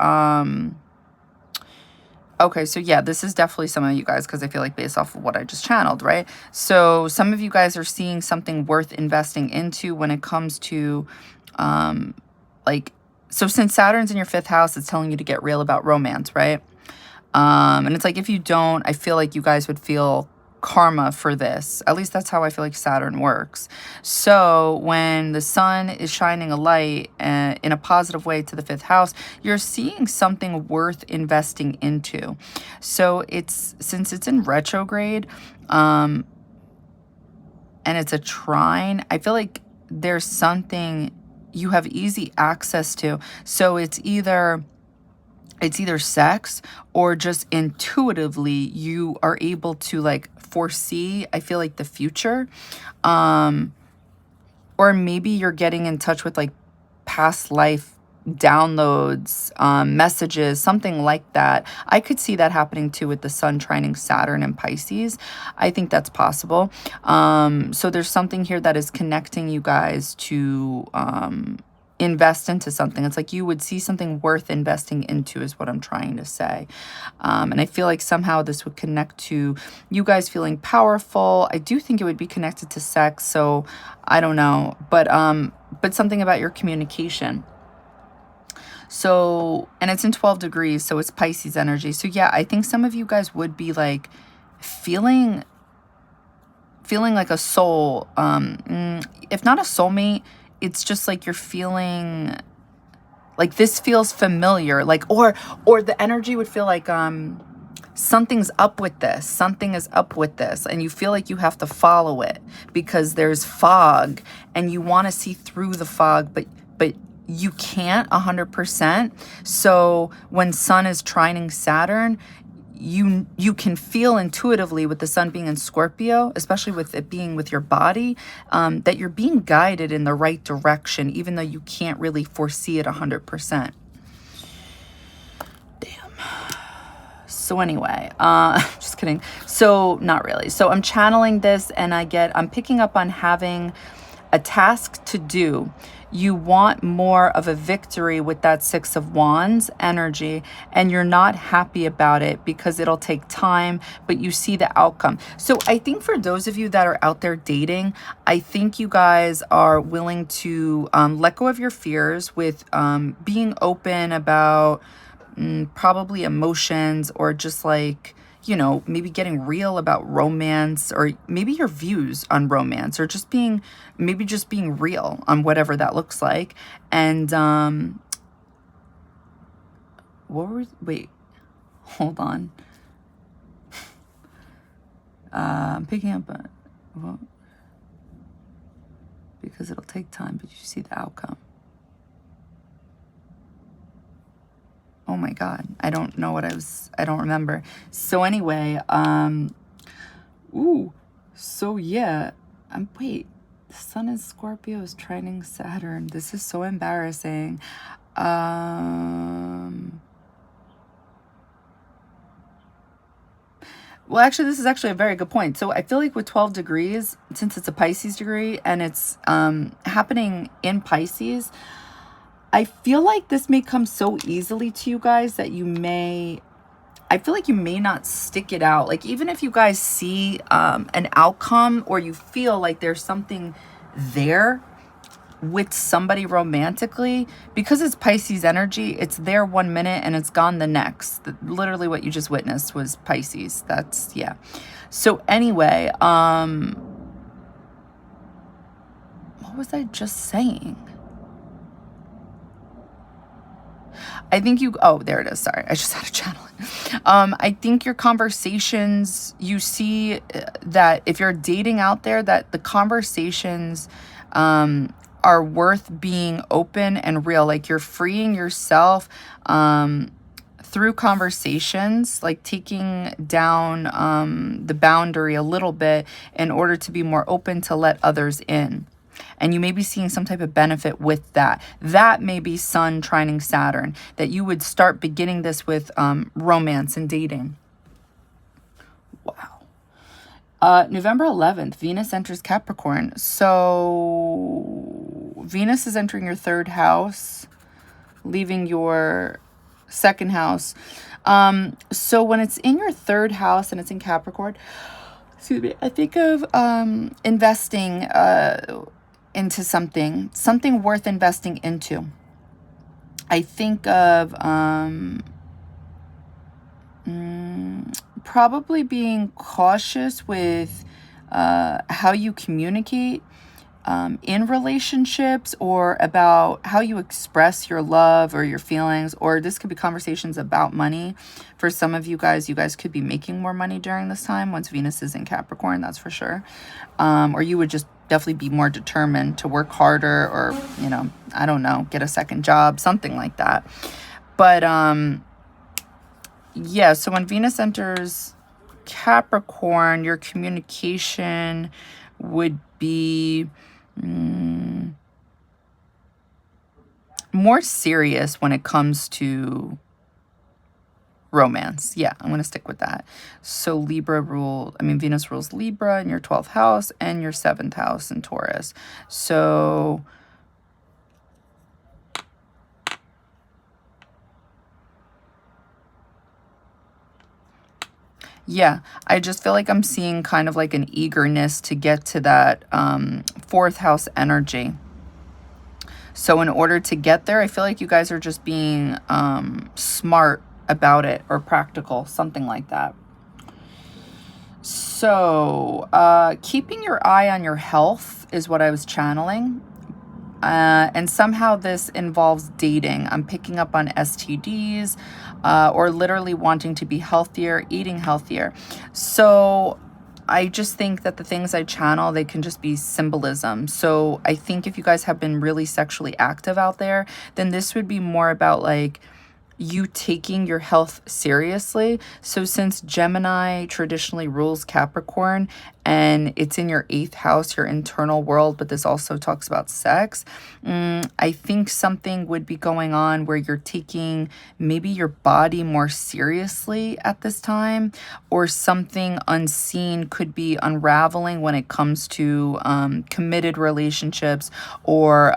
okay, so yeah, this is definitely some of you guys, because I feel like based off of what I just channeled, right? So some of you guys are seeing something worth investing into when it comes to, like, so since Saturn's in your fifth house, it's telling you to get real about romance, right? And it's like, if you don't, I feel like you guys would feel karma for this. At least that's how I feel like Saturn works. So when the sun is shining a light in a positive way to the fifth house, you're seeing something worth investing into. So it's, since it's in retrograde, and it's a trine, I feel like there's something you have easy access to. So it's either sex, or just intuitively you are able to like foresee, I feel like, the future. Or maybe you're getting in touch with like past life downloads, messages, something like that. I could see that happening too with the sun trining Saturn and Pisces. I think that's possible. So there's something here that is connecting you guys to invest into something. It's like you would see something worth investing into, is what I'm trying to say. And I feel like somehow this would connect to you guys feeling powerful. I do think it would be connected to sex, so I don't know, but something about your communication. So, and it's in 12 degrees, so it's Pisces energy. So yeah, I think some of you guys would be like feeling like a soul, if not a soulmate, it's just like you're feeling like this feels familiar, like, or the energy would feel like something's up with this, something is up with this, and you feel like you have to follow it because there's fog and you want to see through the fog, but you can't 100%. So when sun is trining Saturn, you can feel intuitively, with the sun being in Scorpio, especially with it being with your body, that you're being guided in the right direction, even though you can't really foresee it 100%. Damn. So anyway, just kidding. So not really. So I'm channeling this, and I'm picking up on having a task to do. You want more of a victory with that Six of Wands energy, and you're not happy about it because it'll take time, but you see the outcome. So I think for those of you that are out there dating, I think you guys are willing to let go of your fears with being open about probably emotions, or just like, you know, maybe getting real about romance, or maybe your views on romance, or just being real on whatever that looks like. And wait, hold on. I'm picking up on, well, because it'll take time, but you see the outcome. Oh my God, I don't know what I don't remember. So anyway, so yeah, wait, the sun in Scorpio is trining Saturn. This is so embarrassing. Well, actually, this is actually a very good point. So I feel like with 12 degrees, since it's a Pisces degree and it's happening in Pisces, I feel like this may come so easily to you guys that I feel like you may not stick it out. Like, even if you guys see an outcome or you feel like there's something there with somebody romantically, because it's Pisces energy, it's there 1 minute and it's gone the next. Literally what you just witnessed was Pisces. That's, yeah. So anyway, what was I just saying? I think there it is. Sorry, I just had to channel it. I think your conversations, you see that if you're dating out there, that the conversations are worth being open and real. Like, you're freeing yourself through conversations, like taking down the boundary a little bit in order to be more open to let others in. And you may be seeing some type of benefit with that. That may be Sun trining Saturn, that you would start beginning this with romance and dating. Wow. November 11th, Venus enters Capricorn. So Venus is entering your 3rd house, leaving your 2nd house. So when it's in your 3rd house and it's in Capricorn, excuse me, I think of investing into something worth investing into. I think of probably being cautious with how you communicate in relationships, or about how you express your love or your feelings, or this could be conversations about money. For some of you guys could be making more money during this time once Venus is in Capricorn, that's for sure. Or you would just definitely be more determined to work harder, or, I don't know, get a second job, something like that. But yeah, so when Venus enters Capricorn, your communication would be more serious when it comes to romance. Yeah, I'm going to stick with that. So Venus rules Libra in your 12th house and your 7th house in Taurus. So yeah, I just feel like I'm seeing kind of like an eagerness to get to that 4th house energy. So in order to get there, I feel like you guys are just being smart about it, or practical, something like that. So keeping your eye on your health is what I was channeling. And somehow this involves dating. I'm picking up on STDs, or literally wanting to be healthier, eating healthier. So I just think that the things I channel, they can just be symbolism. So I think if you guys have been really sexually active out there, then this would be more about like you taking your health seriously. So since Gemini traditionally rules Capricorn and it's in your 8th house, your internal world, but this also talks about sex, I think something would be going on where you're taking maybe your body more seriously at this time, or something unseen could be unraveling when it comes to committed relationships, or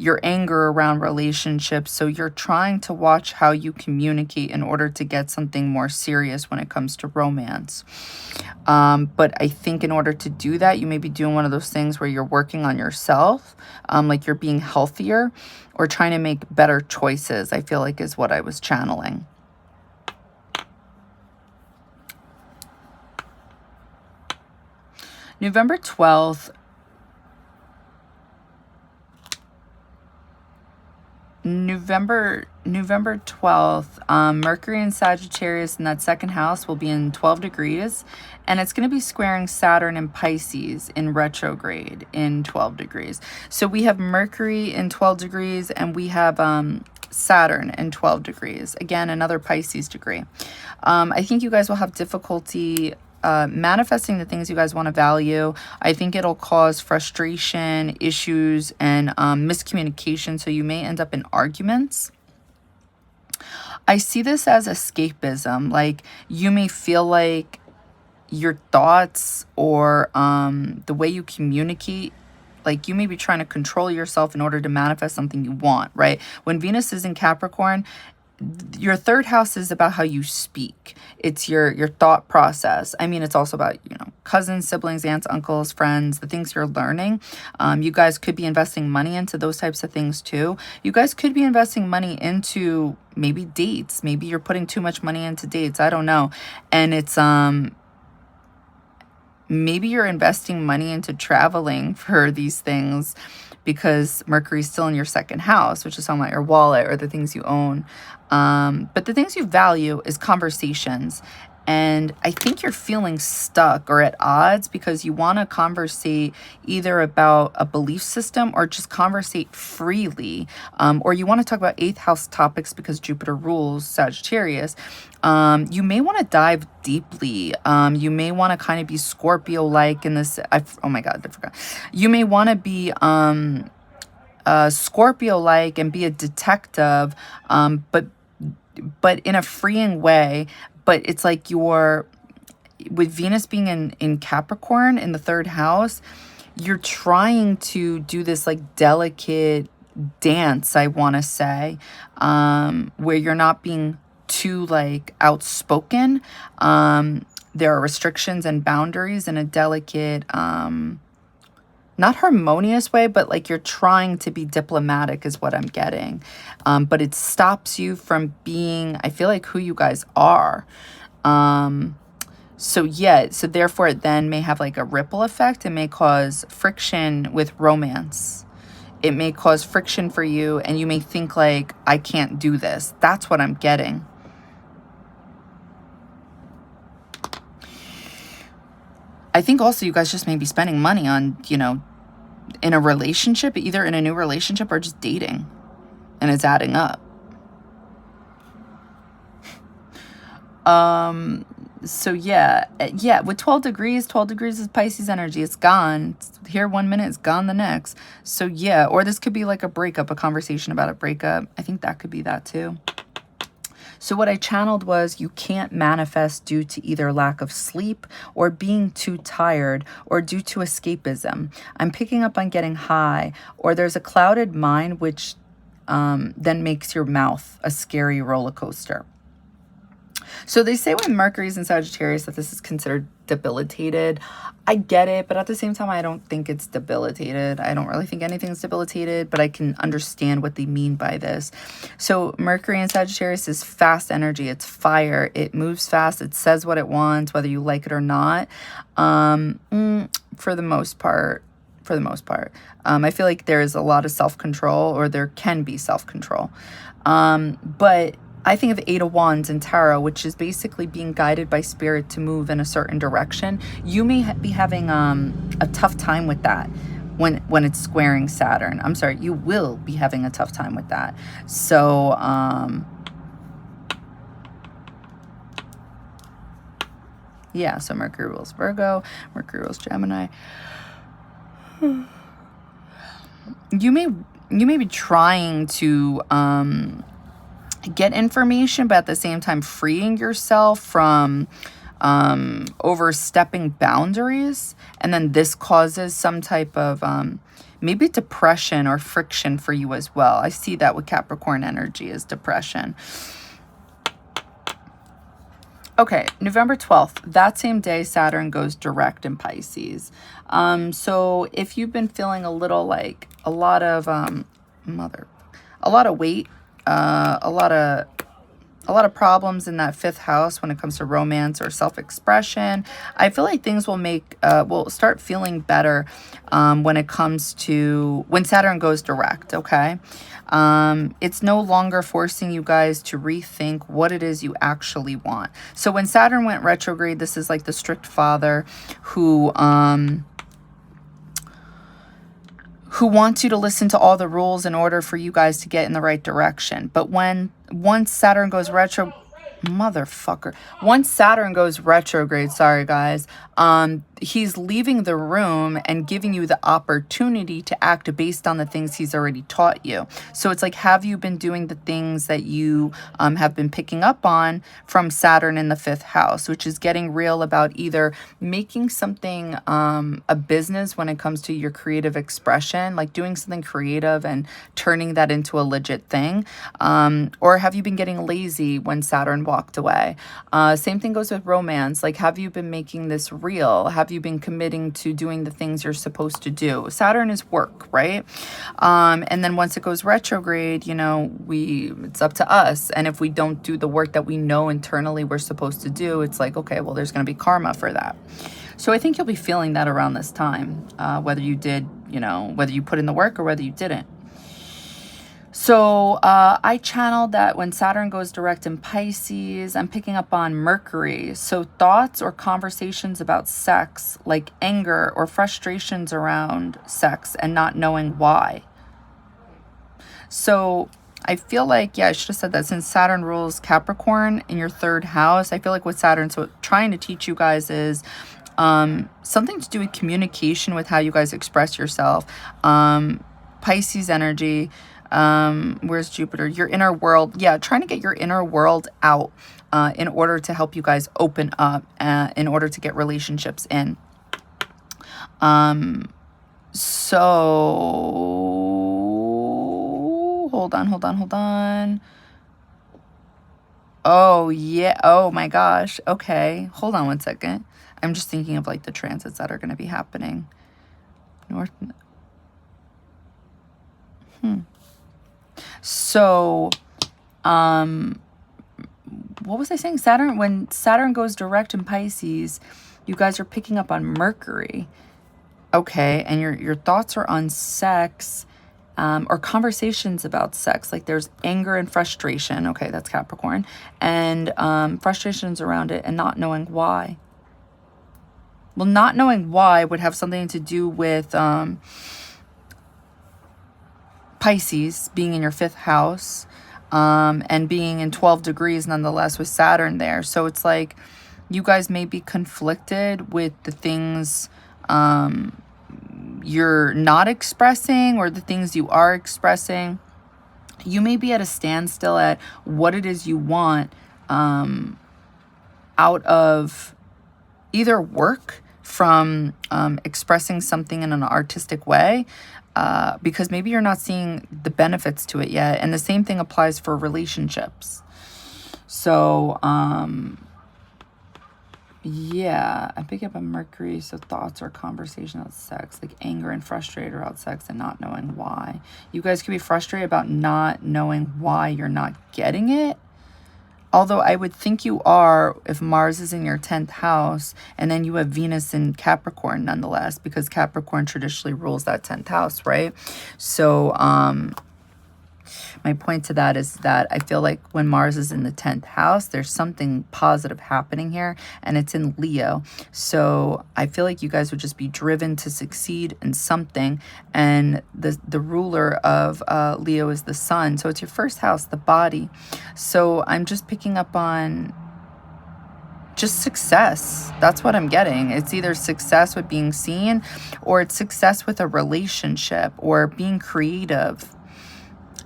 your anger around relationships. So you're trying to watch how you communicate in order to get something more serious when it comes to romance. But I think in order to do that, you may be doing one of those things where you're working on yourself, like you're being healthier or trying to make better choices, I feel like is what I was channeling. November 12th, November 12th, Mercury in Sagittarius in that second house will be in 12 degrees, and it's going to be squaring Saturn in Pisces in retrograde in 12 degrees. So we have Mercury in 12 degrees, and we have Saturn in 12 degrees. Again, another Pisces degree. I think you guys will have difficulty manifesting the things you guys want to value. I think it'll cause frustration, issues, and miscommunication. So you may end up in arguments. I see this as escapism. Like, you may feel like your thoughts or the way you communicate, like you may be trying to control yourself in order to manifest something you want, right? When Venus is in Capricorn, your third house is about how you speak. It's your thought process. I mean, it's also about, you know, cousins, siblings, aunts, uncles, friends, the things you're learning. You guys could be investing money into those types of things too. You guys could be investing money into maybe dates. Maybe you're putting too much money into dates. I don't know. And it's, maybe you're investing money into traveling for these things because Mercury's still in your second house, which is talking about your wallet or the things you own. But the things you value is conversations. And I think you're feeling stuck or at odds because you want to conversate either about a belief system or just conversate freely. Or you want to talk about 8th house topics because Jupiter rules Sagittarius. You may want to dive deeply. You may want to kind of be Scorpio-like in this. Oh my God, I forgot. You may want to be Scorpio-like and be a detective, but in a freeing way. But it's like with Venus being in Capricorn in the third house, you're trying to do this like delicate dance, I want to say, where you're not being too like outspoken. There are restrictions and boundaries in a delicate, not harmonious way, but like you're trying to be diplomatic is what I'm getting. But it stops you from being, I feel like, who you guys are. So therefore it then may have like a ripple effect. It may cause friction with romance. It may cause friction for you, and you may think like, I can't do this. That's what I'm getting. I think also you guys just may be spending money on, you know, in a relationship, either in a new relationship or just dating, and it's adding up. So yeah, with 12 degrees is Pisces energy. It's gone. It's here 1 minute, it's gone the next. So yeah, or this could be like a breakup, a conversation about a breakup. I think that could be that too. So what I channeled was, you can't manifest due to either lack of sleep or being too tired or due to escapism. I'm picking up on getting high, or there's a clouded mind, which then makes your mouth a scary roller coaster. So they say when Mercury's in Sagittarius that this is considered debilitated. I get it, but at the same time, I don't think it's debilitated. I don't really think anything's debilitated, but I can understand what they mean by this. So Mercury in Sagittarius is fast energy. It's fire. It moves fast. It says what it wants, whether you like it or not. For the most part. I feel like there is a lot of self-control, or there can be self-control. But I think of 8 of Wands in tarot, which is basically being guided by spirit to move in a certain direction. You may be having a tough time with that when it's squaring Saturn. I'm sorry, you will be having a tough time with that. So, yeah, so Mercury rules Virgo, Mercury rules Gemini. You may be trying to get information, but at the same time freeing yourself from overstepping boundaries, and then this causes some type of maybe depression or friction for you as well. I see that with Capricorn energy is depression. Okay, November 12th, that same day, Saturn goes direct in Pisces. So if you've been feeling a little like a lot of weight, a a lot of problems in that 5th house when it comes to romance or self-expression. I feel like things will start feeling better when it comes to when Saturn goes direct, okay? It's no longer forcing you guys to rethink what it is you actually want. So when Saturn went retrograde, this is like the strict father who wants you to listen to all the rules in order for you guys to get in the right direction. But once Saturn goes once Saturn goes retrograde, sorry guys, he's leaving the room and giving you the opportunity to act based on the things he's already taught you. So it's like, have you been doing the things that you have been picking up on from Saturn in the 5th house, which is getting real about either making something a business when it comes to your creative expression, like doing something creative and turning that into a legit thing, or have you been getting lazy when Saturn walked away? Same thing goes with romance. Like, have you been making this real? Have you been committing to doing the things you're supposed to do? Saturn is work, right? And then once it goes retrograde, you know, it's up to us. And if we don't do the work that we know internally we're supposed to do, it's like, okay, well, there's going to be karma for that. So I think you'll be feeling that around this time, whether you did, you know, whether you put in the work or whether you didn't. So I channeled that when Saturn goes direct in Pisces, I'm picking up on Mercury. So thoughts or conversations about sex, like anger or frustrations around sex and not knowing why. So I feel like, yeah, I should have said that since Saturn rules Capricorn in your 3rd house, I feel like what Saturn's trying to teach you guys is something to do with communication with how you guys express yourself. Pisces energy. Where's Jupiter? Your inner world. Yeah, trying to get your inner world out in order to help you guys open up, in order to get relationships in. So hold on. Oh yeah, oh my gosh. Okay, hold on one second. I'm just thinking of like the transits that are going to be happening. So, what was I saying? When Saturn goes direct in Pisces, you guys are picking up on Mercury. Okay, and your thoughts are on sex, or conversations about sex. Like there's anger and frustration. Okay, that's Capricorn. And frustrations around it and not knowing why. Well, not knowing why would have something to do with Pisces being in your 5th house, and being in 12 degrees nonetheless with Saturn there. So it's like you guys may be conflicted with the things you're not expressing or the things you are expressing. You may be at a standstill at what it is you want out of either work from expressing something in an artistic way, because maybe you're not seeing the benefits to it yet. And the same thing applies for relationships. So, yeah, I pick up a Mercury. So thoughts or conversation about sex, like anger and frustrated about sex and not knowing why. You guys could be frustrated about not knowing why you're not getting it. Although I would think you are if Mars is in your 10th house and then you have Venus in Capricorn nonetheless, because Capricorn traditionally rules that 10th house, right? So my point to that is that I feel like when Mars is in the 10th house, there's something positive happening here, and it's in Leo. So I feel like you guys would just be driven to succeed in something, and the ruler of Leo is the sun. So it's your 1st house, the body. So I'm just picking up on just success. That's what I'm getting. It's either success with being seen, or it's success with a relationship, or being creative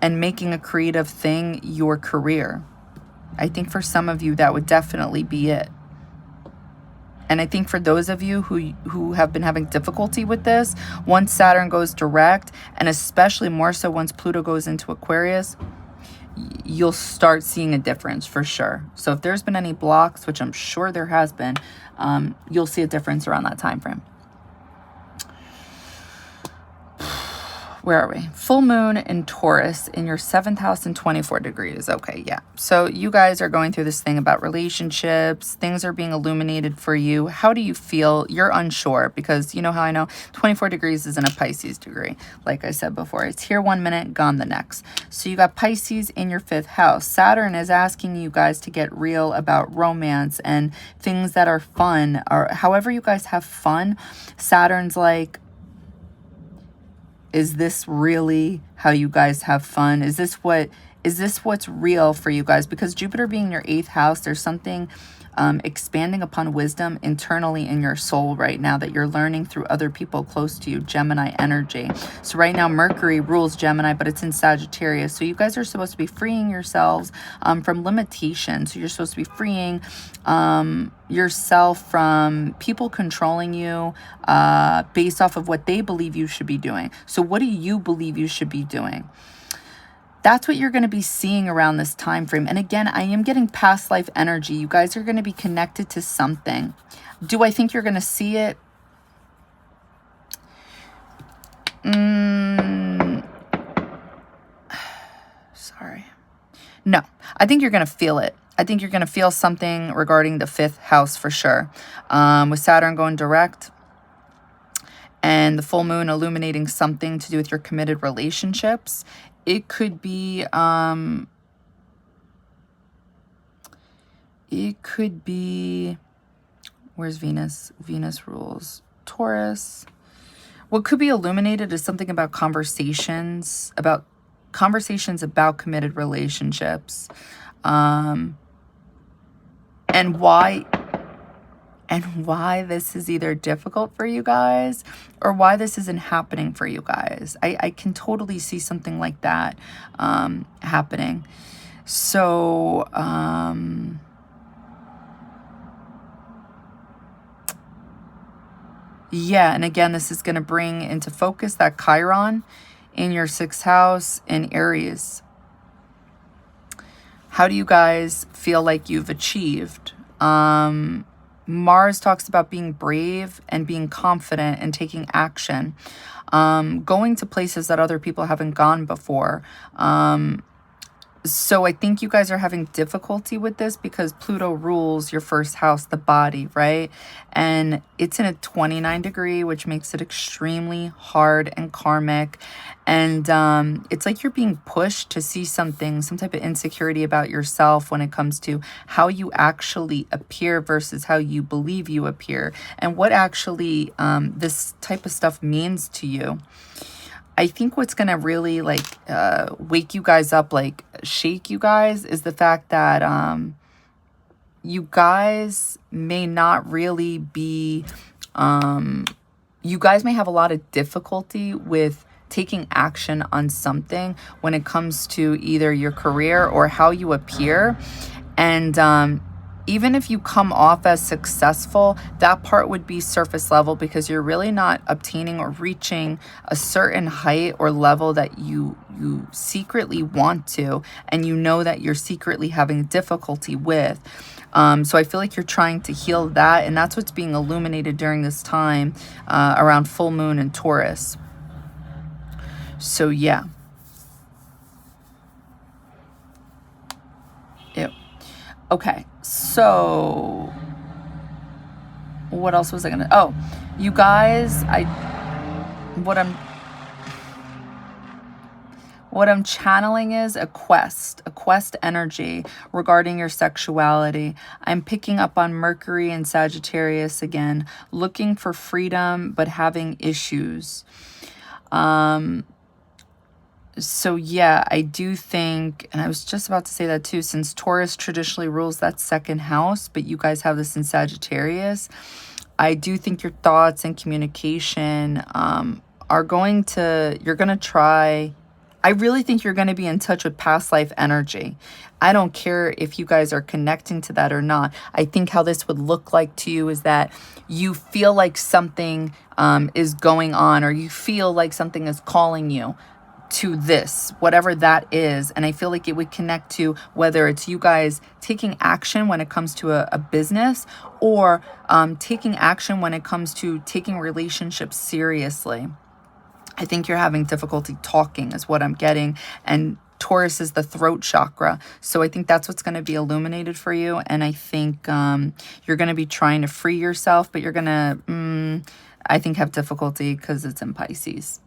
and making a creative thing your career. I think for some of you, that would definitely be it. And I think for those of you who have been having difficulty with this, once Saturn goes direct, and especially more so once Pluto goes into Aquarius, you'll start seeing a difference for sure. So if there's been any blocks, which I'm sure there has been, you'll see a difference around that time frame. Where are we? Full moon in Taurus in your 7th house and 24 degrees. Okay, yeah. So you guys are going through this thing about relationships. Things are being illuminated for you. How do you feel? You're unsure because you know how I know 24 degrees is in a Pisces degree. Like I said before, it's here 1 minute, gone the next. So you got Pisces in your 5th house. Saturn is asking you guys to get real about romance and things that are fun, or however you guys have fun. Saturn's like, is this really how you guys have fun? Is this what's real for you guys? Because Jupiter being your 8th house, there's something expanding upon wisdom internally in your soul right now that you're learning through other people close to you, Gemini energy. So right now Mercury rules Gemini, but it's in Sagittarius. So you guys are supposed to be freeing yourselves from limitations. So you're supposed to be freeing yourself from people controlling you based off of what they believe you should be doing. So what do you believe you should be doing? That's what you're going to be seeing around this time frame. And again, I am getting past life energy. You guys are going to be connected to something. Do I think you're going to see it? Sorry. No, I think you're going to feel it. I think you're going to feel something regarding the 5th house for sure. With Saturn going direct and the full moon illuminating something to do with your committed relationships. It could be, where's Venus? Venus rules Taurus. What could be illuminated is something about conversations about committed relationships. And why this is either difficult for you guys or why this isn't happening for you guys. I can totally see something like that happening. So, yeah, and again, this is going to bring into focus that Chiron in your 6th house in Aries. How do you guys feel like you've achieved? Mars talks about being brave and being confident and taking action, going to places that other people haven't gone before. So I think you guys are having difficulty with this because Pluto rules your 1st house, the body, right? And it's in a 29 degree, which makes it extremely hard and karmic. And it's like you're being pushed to see something, some type of insecurity about yourself when it comes to how you actually appear versus how you believe you appear and what actually this type of stuff means to you. I think what's going to really like wake you guys up, like shake you guys, is the fact that you guys may not really be, you guys may have a lot of difficulty with taking action on something when it comes to either your career or how you appear. And even if you come off as successful, that part would be surface level because you're really not obtaining or reaching a certain height or level that you secretly want to, and you know that you're secretly having difficulty with. So I feel like you're trying to heal that, and that's what's being illuminated during this time around full moon in Taurus. So yeah. Ew. Okay, so what else was I gonna? Oh, you guys, what I'm channeling is a quest energy regarding your sexuality. I'm picking up on Mercury and Sagittarius again, looking for freedom but having issues. So yeah, I do think, and I was just about to say that too, since Taurus traditionally rules that 2nd house, but you guys have this in Sagittarius, I do think your thoughts and communication are going to, you're going to try, I really think you're going to be in touch with past life energy. I don't care if you guys are connecting to that or not. I think how this would look like to you is that you feel like something is going on, or you feel like something is calling you to this, whatever that is. And I feel like it would connect to whether it's you guys taking action when it comes to a business, or taking action when it comes to taking relationships seriously. I think you're having difficulty talking is what I'm getting. And Taurus is the throat chakra. So I think that's what's going to be illuminated for you. And I think you're going to be trying to free yourself, but you're going to, I think, have difficulty because it's in Pisces.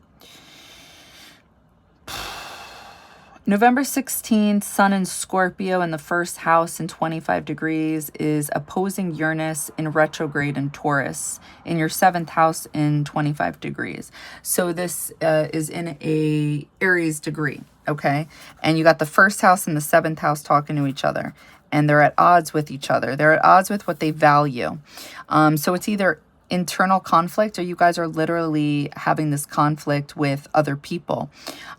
November 16th, Sun in Scorpio in the first house in 25 degrees is opposing Uranus in retrograde in Taurus in your 7th house in 25 degrees. So this is in a Aries degree, okay? And you got the first house and the 7th house talking to each other. And they're at odds with each other. They're at odds with what they value. So it's either internal conflict or you guys are literally having this conflict with other people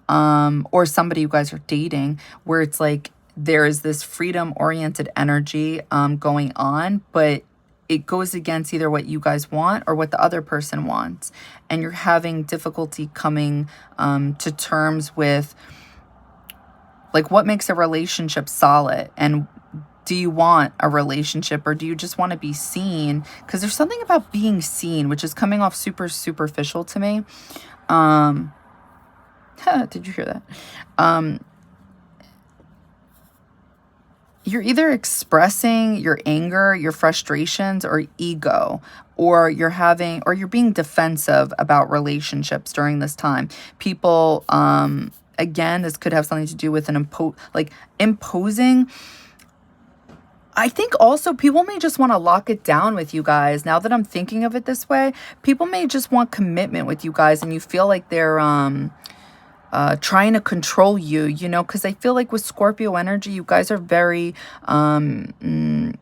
or somebody you guys are dating where it's like there is this freedom oriented energy going on, but it goes against either what you guys want or what the other person wants, and you're having difficulty coming to terms with like what makes a relationship solid. And do you want a relationship or do you just want to be seen? Because there's something about being seen, which is coming off super superficial to me. Did you hear that? You're either expressing your anger, your frustrations, or ego, or you're being defensive about relationships during this time. People, again, this could have something to do with imposing. I think also people may just want to lock it down with you guys. Now that I'm thinking of it this way, people may just want commitment with you guys and you feel like they're trying to control you, you know, because I feel like with Scorpio energy, you guys are very, independent?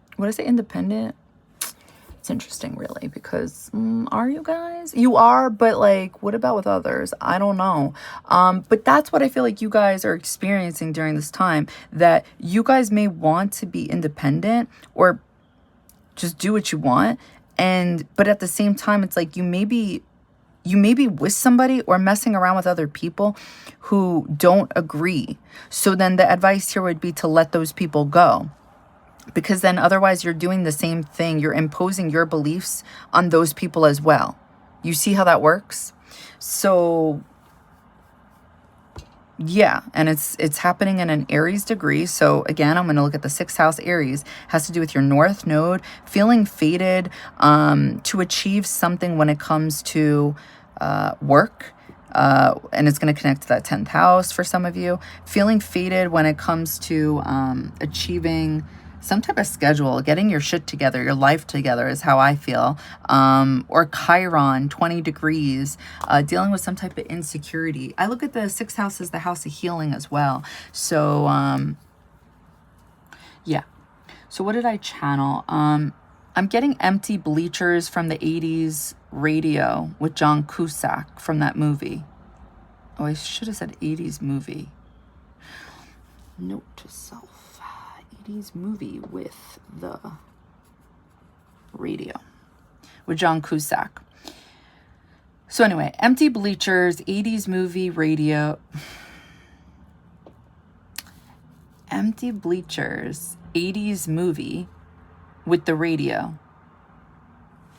It's interesting, really, because are you guys? You are, but like, what about with others? I don't know. But that's what I feel like you guys are experiencing during this time, that you guys may want to be independent or just do what you want. But at the same time, it's like you may be with somebody or messing around with other people who don't agree. So then the advice here would be to let those people go. Because then otherwise you're doing the same thing. You're imposing your beliefs on those people as well. You see how that works? So yeah, and it's happening in an Aries degree. So again, I'm going to look at the 6th house. Aries has to do with your North Node, feeling fated to achieve something when it comes to work. And it's going to connect to that 10th house for some of you. Feeling fated when it comes to achieving some type of schedule, getting your shit together, your life together is how I feel. Or Chiron, 20 degrees, dealing with some type of insecurity. I look at the 6th house as the house of healing as well. So, yeah. So what did I channel? I'm getting Empty Bleachers from the 80s radio with John Cusack from that movie. Oh, I should have said 80s movie. Note to self. 80s movie with the radio with John Cusack. So anyway, Empty Bleachers, 80s movie, radio. Empty Bleachers, 80s movie with the radio.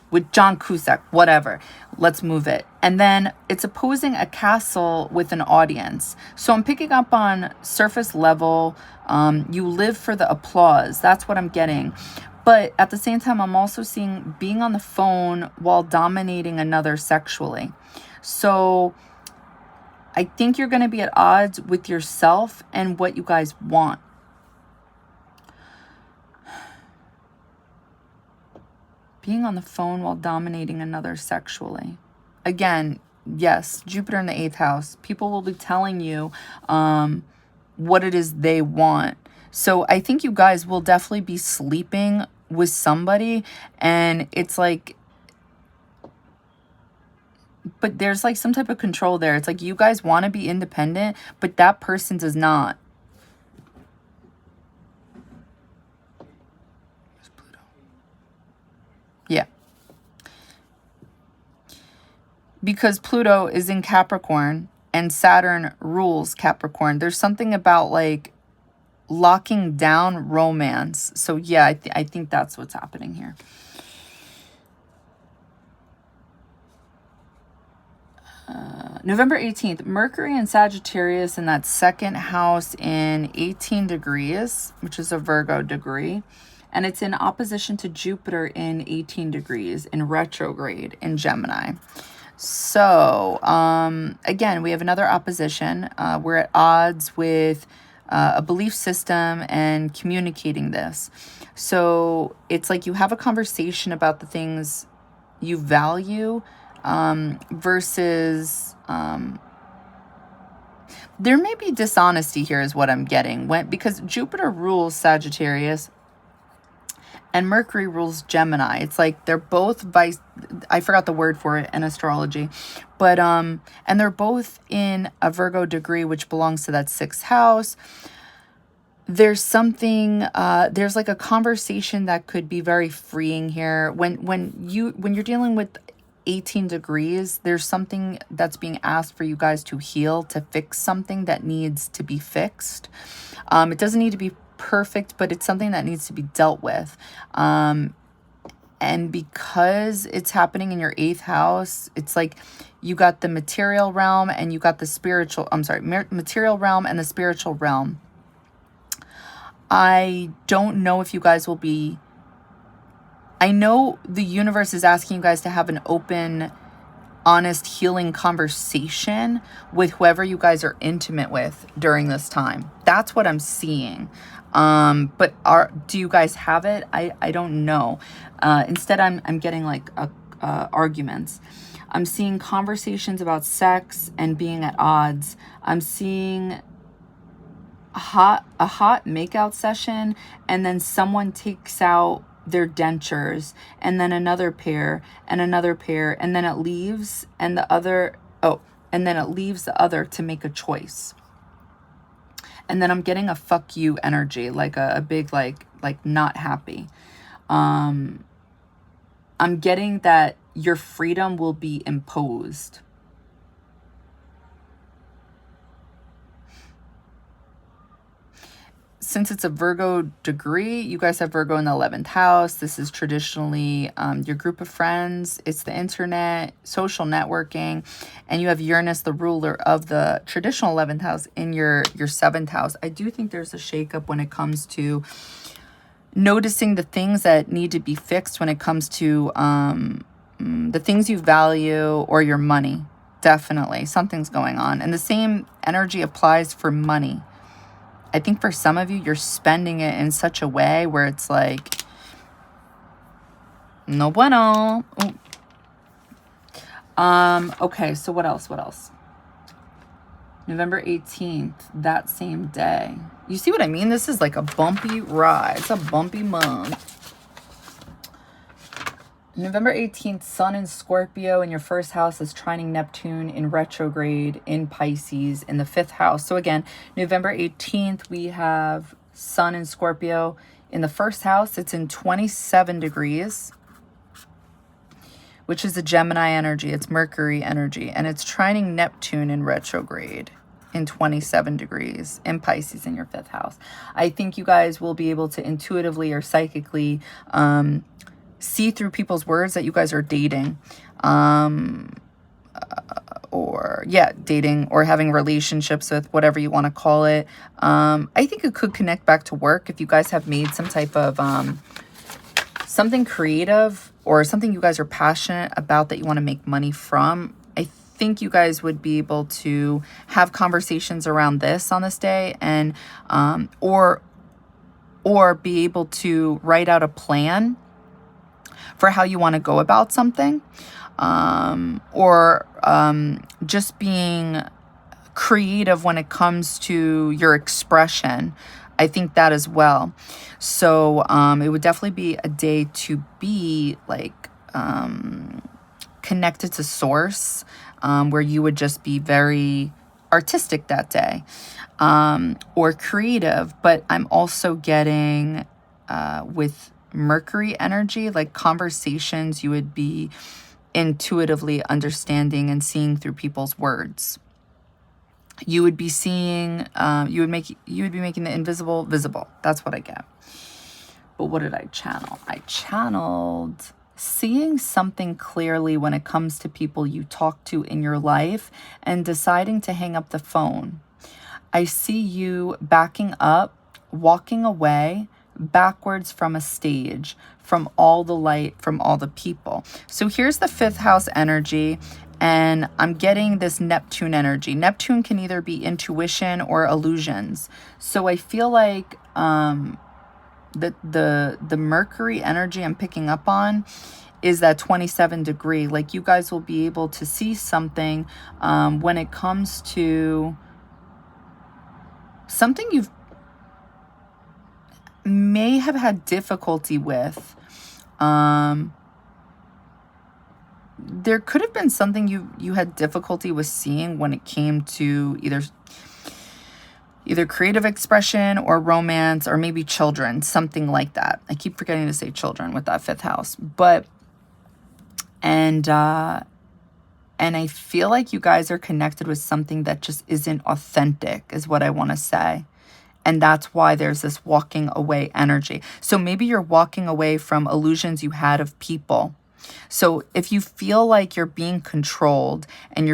With John Cusack, whatever. Let's move it. And then it's opposing a castle with an audience. So I'm picking up on surface level. You live for the applause. That's what I'm getting. But at the same time, I'm also seeing being on the phone while dominating another sexually. So I think you're going to be at odds with yourself and what you guys want. Being on the phone while dominating another sexually. Again, yes, Jupiter in the 8th house. People will be telling you what it is they want. So I think you guys will definitely be sleeping with somebody. And it's like, but there's like some type of control there. It's like you guys want to be independent, but that person does not. Yeah. Because Pluto is in Capricorn and Saturn rules Capricorn. There's something about like locking down romance. So yeah, I think that's what's happening here. November 18th, Mercury and Sagittarius in that second house in 18 degrees, which is a Virgo degree. And it's in opposition to Jupiter in 18 degrees in retrograde in Gemini. So, again, we have another opposition. We're at odds with a belief system and communicating this. So it's like you have a conversation about the things you value versus there may be dishonesty here is what I'm getting. Because Jupiter rules Sagittarius and Mercury rules Gemini. It's like they're both I forgot the word for it in astrology, but and they're both in a Virgo degree, which belongs to that 6th house. There's something there's like a conversation that could be very freeing here when you're dealing with 18 degrees. There's something that's being asked for you guys to heal, to fix something that needs to be fixed. It doesn't need to be perfect, but it's something that needs to be dealt with. And because it's happening in your 8th house, it's like you got the material realm and you got the spiritual, material realm and the spiritual realm. I don't know if you guys will be, I know the universe is asking you guys to have an open, honest, healing conversation with whoever you guys are intimate with during this time. That's what I'm seeing. But do you guys have it? I don't know. Instead, I'm getting like arguments. I'm seeing conversations about sex and being at odds. I'm seeing a hot makeout session, and then someone takes out their dentures, and then another pair, and another pair, and then it leaves, and then it leaves the other to make a choice. And then I'm getting a fuck you energy, like a big, like not happy. I'm getting that your freedom will be imposed. Since it's a Virgo degree, you guys have Virgo in the 11th house. This is traditionally your group of friends. It's the internet, social networking, and you have Uranus, the ruler of the traditional 11th house, in your 7th house. I do think there's a shakeup when it comes to noticing the things that need to be fixed when it comes to the things you value or your money. Definitely, something's going on. And the same energy applies for money. I think for some of you, you're spending it in such a way where it's like, no bueno. Ooh. Okay, so what else? November 18th, that same day. You see what I mean? This is like a bumpy ride. It's a bumpy month. November 18th, Sun in Scorpio in your 1st house is trining Neptune in retrograde in Pisces in the 5th house. So again, November 18th, we have Sun in Scorpio in the 1st house. It's in 27 degrees, which is a Gemini energy. It's Mercury energy. And it's trining Neptune in retrograde in 27 degrees in Pisces in your 5th house. I think you guys will be able to intuitively or psychically see through people's words that you guys are dating, dating or having relationships with, whatever you want to call it. I think it could connect back to work if you guys have made some type of something creative or something you guys are passionate about that you want to make money from. I think you guys would be able to have conversations around this on this day, and or be able to write out a plan for how you want to go about something, or just being creative when it comes to your expression. I think that as well. So it would definitely be a day to be like connected to source, where you would just be very artistic that day, or creative. But I'm also getting with Mercury energy, like conversations you would be intuitively understanding and seeing through people's words. You would be seeing, you would be making the invisible visible. That's what I get. But what did I channel? I channeled seeing something clearly when it comes to people you talk to in your life and deciding to hang up the phone. I see you backing up, walking away backwards from a stage, from all the light, from all the people. So here's the 5th house energy, and I'm getting this Neptune energy. Neptune can either be intuition or illusions. So I feel like the Mercury energy I'm picking up on is that 27 degree. Like, you guys will be able to see something when it comes to something you've may have had difficulty with. There could have been something you had difficulty with seeing when it came to either creative expression or romance, or maybe children, something like that. I keep forgetting to say children with that 5th house. But and I feel like you guys are connected with something that just isn't authentic, is what I want to say. And that's why there's this walking away energy. So maybe you're walking away from illusions you had of people. So if you feel like you're being controlled and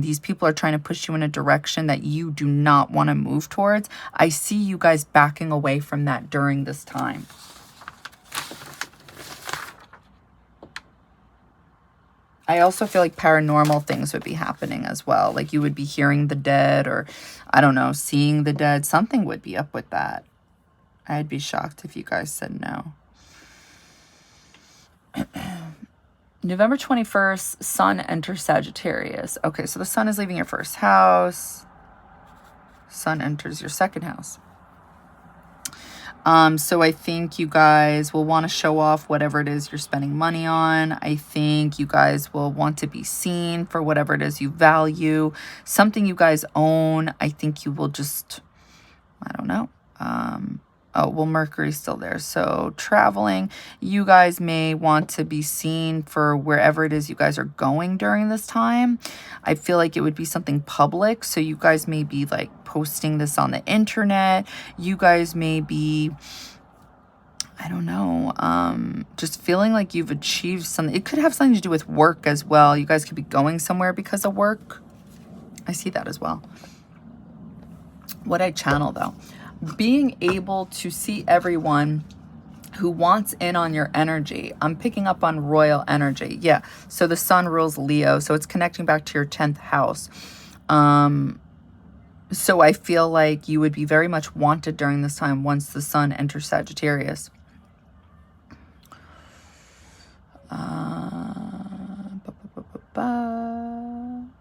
these people are trying to push you in a direction that you do not want to move towards, I see you guys backing away from that during this time. I also feel like paranormal things would be happening as well. Like, you would be hearing the dead, or, I don't know, seeing the dead. Something would be up with that. I'd be shocked if you guys said no. November 21st, Sun enters Sagittarius. Okay, so the Sun is leaving your 1st house. Sun enters your 2nd house. So I think you guys will want to show off whatever it is you're spending money on. I think you guys will want to be seen for whatever it is you value. Something you guys own. I think you will just, I don't know. Oh, well, Mercury's still there. So traveling, you guys may want to be seen for wherever it is you guys are going during this time. I feel like it would be something public. So you guys may be like posting this on the internet. You guys may be, I don't know, just feeling like you've achieved something. It could have something to do with work as well. You guys could be going somewhere because of work. I see that as well. What I channel though, being able to see everyone who wants in on your energy. I'm picking up on royal energy. Yeah. So the Sun rules Leo. So it's connecting back to your 10th house. So I feel like you would be very much wanted during this time once the Sun enters Sagittarius.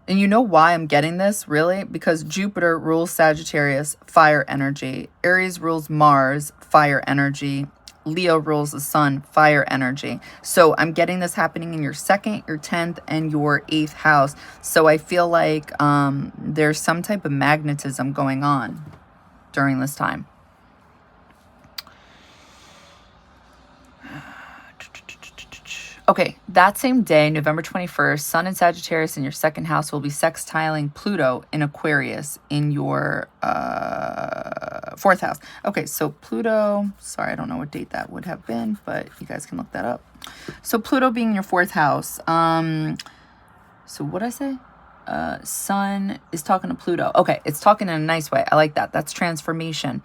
And you know why I'm getting this, really? Because Jupiter rules Sagittarius, fire energy. Aries rules Mars, fire energy. Leo rules the Sun, fire energy. So I'm getting this happening in your 2nd, your 10th, and your 8th house. So I feel like there's some type of magnetism going on during this time. Okay, that same day, November 21st, Sun and Sagittarius in your 2nd house will be sextiling Pluto in Aquarius in your 4th house. Okay, so Pluto, sorry, I don't know what date that would have been, but you guys can look that up. So Pluto being your 4th house. So what did I say? Sun is talking to Pluto. Okay, it's talking in a nice way. I like that. That's transformation.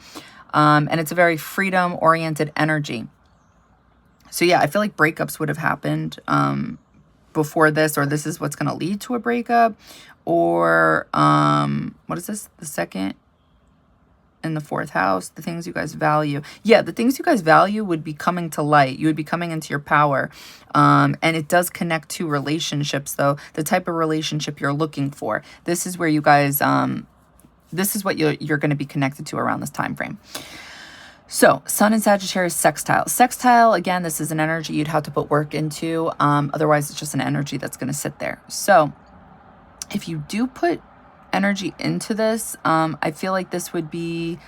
And it's a very freedom-oriented energy. So yeah, I feel like breakups would have happened before this, or this is what's going to lead to a breakup, or what is this? The 2nd and the 4th house, the things you guys value. Yeah, the things you guys value would be coming to light. You would be coming into your power. And it does connect to relationships, though, the type of relationship you're looking for. This is where you guys, this is what you're going to be connected to around this time frame. So, Sun and Sagittarius sextile. Sextile, again, this is an energy you'd have to put work into. Otherwise, it's just an energy that's going to sit there. So, if you do put energy into this, I feel like this would be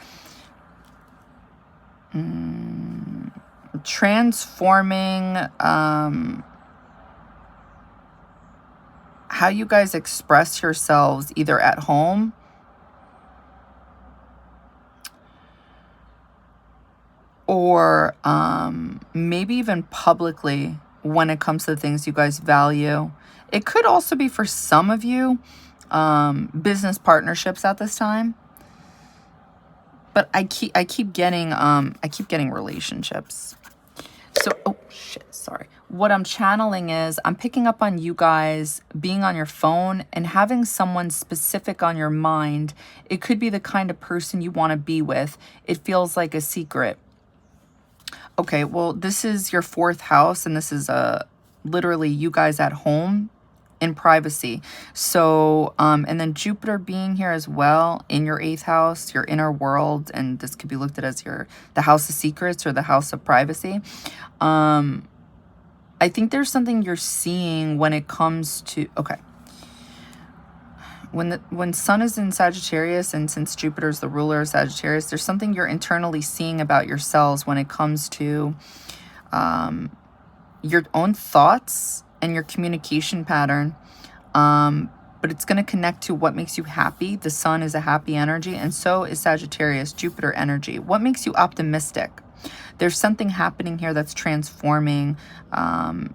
transforming how you guys express yourselves either at home or maybe even publicly when it comes to the things you guys value. It could also be for some of you business partnerships at this time. But I keep getting relationships. So, oh shit, sorry. What I'm channeling is I'm picking up on you guys being on your phone and having someone specific on your mind. It could be the kind of person you want to be with. It feels like a secret. Okay, well, this is your 4th house, and this is literally you guys at home in privacy. So, and then Jupiter being here as well in your 8th house, your inner world, and this could be looked at as the house of secrets or the house of privacy. I think there's something you're seeing when it comes to, okay. When Sun is in Sagittarius, and since Jupiter is the ruler of Sagittarius, there's something you're internally seeing about yourselves when it comes to your own thoughts and your communication pattern. But it's going to connect to what makes you happy. The Sun is a happy energy, and so is Sagittarius, Jupiter energy. What makes you optimistic? There's something happening here that's transforming in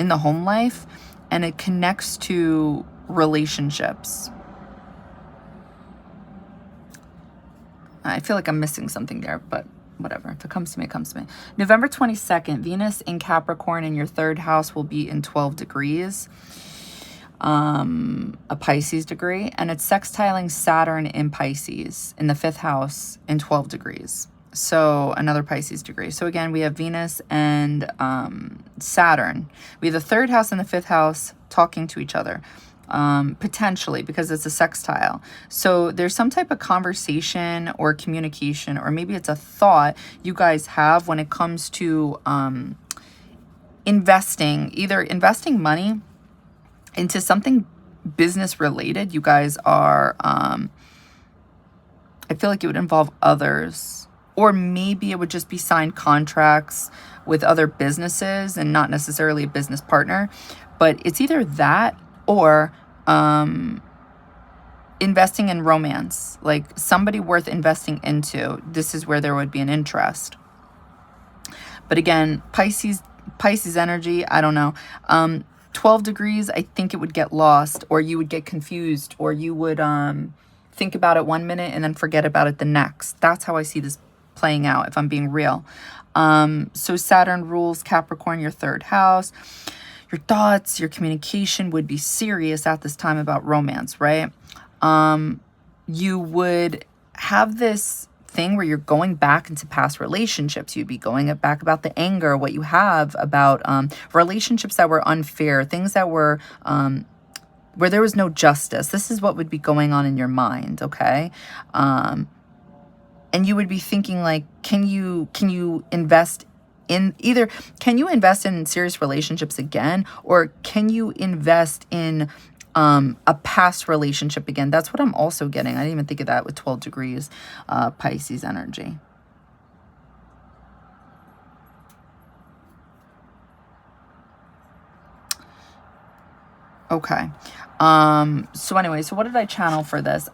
the home life, and it connects to relationships. I feel like I'm missing something there, but whatever. If it comes to me, it comes to me. November 22nd, Venus in Capricorn in your 3rd house will be in 12 degrees, a Pisces degree, and it's sextiling Saturn in Pisces in the 5th house in 12 degrees. So another Pisces degree. So again, we have Venus and Saturn. We have the 3rd house and the 5th house talking to each other. Potentially, because it's a sextile. So there's some type of conversation or communication, or maybe it's a thought you guys have when it comes to either investing money into something business related. You guys are, I feel like it would involve others, or maybe it would just be signed contracts with other businesses and not necessarily a business partner. But it's either that or investing in romance, like somebody worth investing into. This is where there would be an interest. But again, Pisces energy, I don't know. 12 degrees, I think it would get lost, or you would get confused, or you would think about it 1 minute and then forget about it the next. That's how I see this playing out, if I'm being real. So Saturn rules Capricorn, your 3rd house. Your thoughts, your communication would be serious at this time about romance, right? You would have this thing where you're going back into past relationships. You'd be going back about the anger, what you have about relationships that were unfair, things that were where there was no justice. This is what would be going on in your mind, okay? And you would be thinking like, can you invest in either, can you invest in serious relationships again, or can you invest in a past relationship again? That's what I'm also getting. I didn't even think of that with 12 degrees Pisces energy. Okay. So anyway, so what did I channel for this?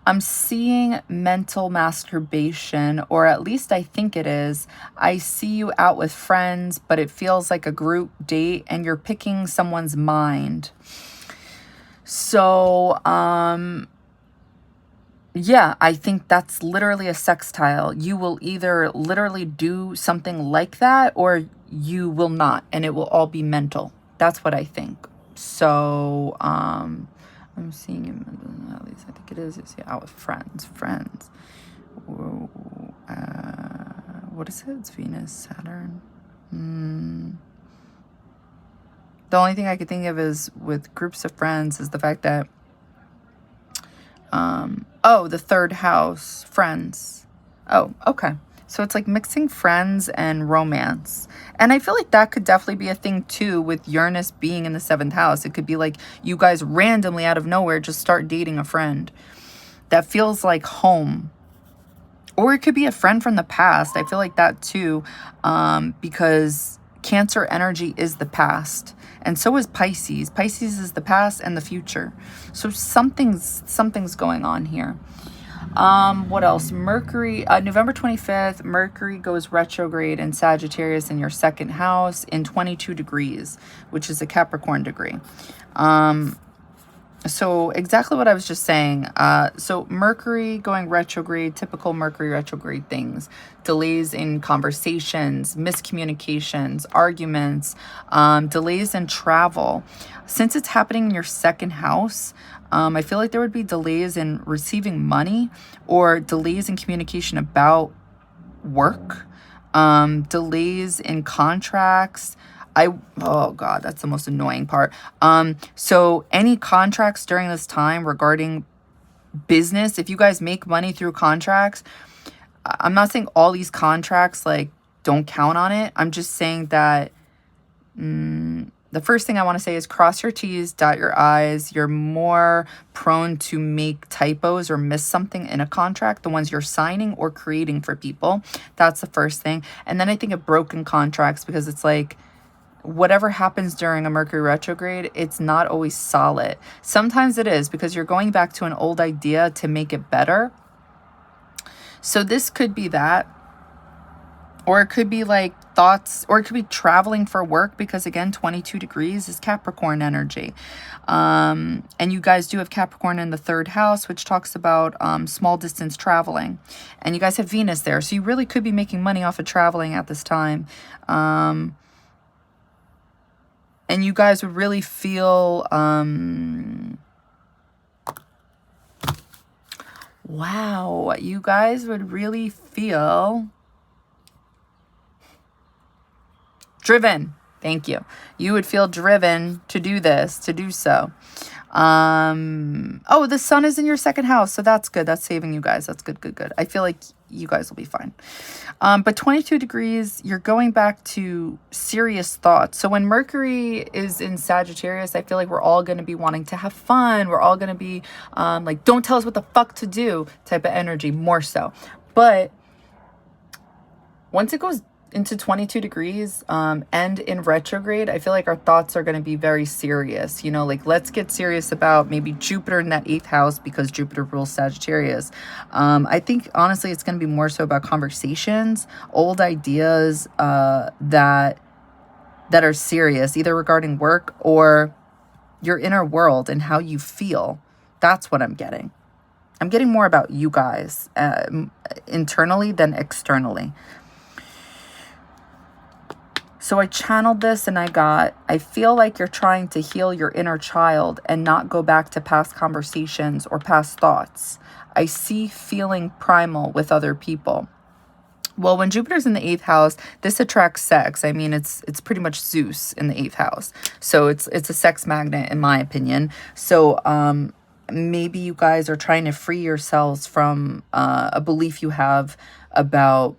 I'm seeing mental masturbation, or at least I think it is. I see you out with friends, but it feels like a group date and you're picking someone's mind. So, yeah, I think that's literally a sextile. You will either literally do something like that or you will not, and it will all be mental. That's what I think. So, I'm seeing him, at least I think it is. It's out with friends. Whoa, what is it? It's Venus, Saturn. The only thing I could think of is with groups of friends is the fact that, the 3rd house, friends. Oh, okay. So it's like mixing friends and romance. And I feel like that could definitely be a thing too with Uranus being in the 7th house. It could be like you guys randomly out of nowhere just start dating a friend. That feels like home. Or it could be a friend from the past. I feel like that too. Because Cancer energy is the past. And so is Pisces. Pisces is the past and the future. So something's going on here. What else? Mercury, November 25th, Mercury goes retrograde in Sagittarius in your second house in 22 degrees, which is a Capricorn degree. So exactly what I was just saying. So Mercury going retrograde, typical Mercury retrograde things, delays in conversations, miscommunications, arguments, delays in travel. Since it's happening in your second house, I feel like there would be delays in receiving money or delays in communication about work, delays in contracts. Oh God, that's the most annoying part. So any contracts during this time regarding business, if you guys make money through contracts, I'm not saying all these contracts, like, don't count on it. I'm just saying that, the first thing I want to say is cross your T's, dot your I's. You're more prone to make typos or miss something in a contract, the ones you're signing or creating for people. That's the first thing. And then I think of broken contracts, because it's like, whatever happens during a Mercury retrograde, it's not always solid. Sometimes it is, because you're going back to an old idea to make it better. So this could be that. Or it could be like thoughts, or it could be traveling for work, because again, 22 degrees is Capricorn energy. And you guys do have Capricorn in the third house, which talks about small distance traveling. And you guys have Venus there. So you really could be making money off of traveling at this time. And you guys would really feel, wow, you guys would really feel driven. Thank you. You would feel driven to do this, to do so. Oh, the sun is in your second house. So that's good. That's saving you guys. That's good, good, good. I feel like you guys will be fine. But 22 degrees, you're going back to serious thoughts. So when Mercury is in Sagittarius, I feel like we're all going to be wanting to have fun. We're all going to be like, don't tell us what the fuck to do type of energy, more so. But once it goes into 22 degrees and in retrograde, I feel like our thoughts are going to be very serious. You know, like, let's get serious about maybe Jupiter in that 8th house, because Jupiter rules Sagittarius. I think honestly it's going to be more so about conversations, old ideas that are serious, either regarding work or your inner world and how you feel. That's what I'm getting. I'm getting more about you guys internally than externally. So I channeled this and I feel like you're trying to heal your inner child and not go back to past conversations or past thoughts. I see feeling primal with other people. Well, when Jupiter's in the 8th house, this attracts sex. I mean, it's pretty much Zeus in the 8th house. So it's a sex magnet, in my opinion. So maybe you guys are trying to free yourselves from a belief you have about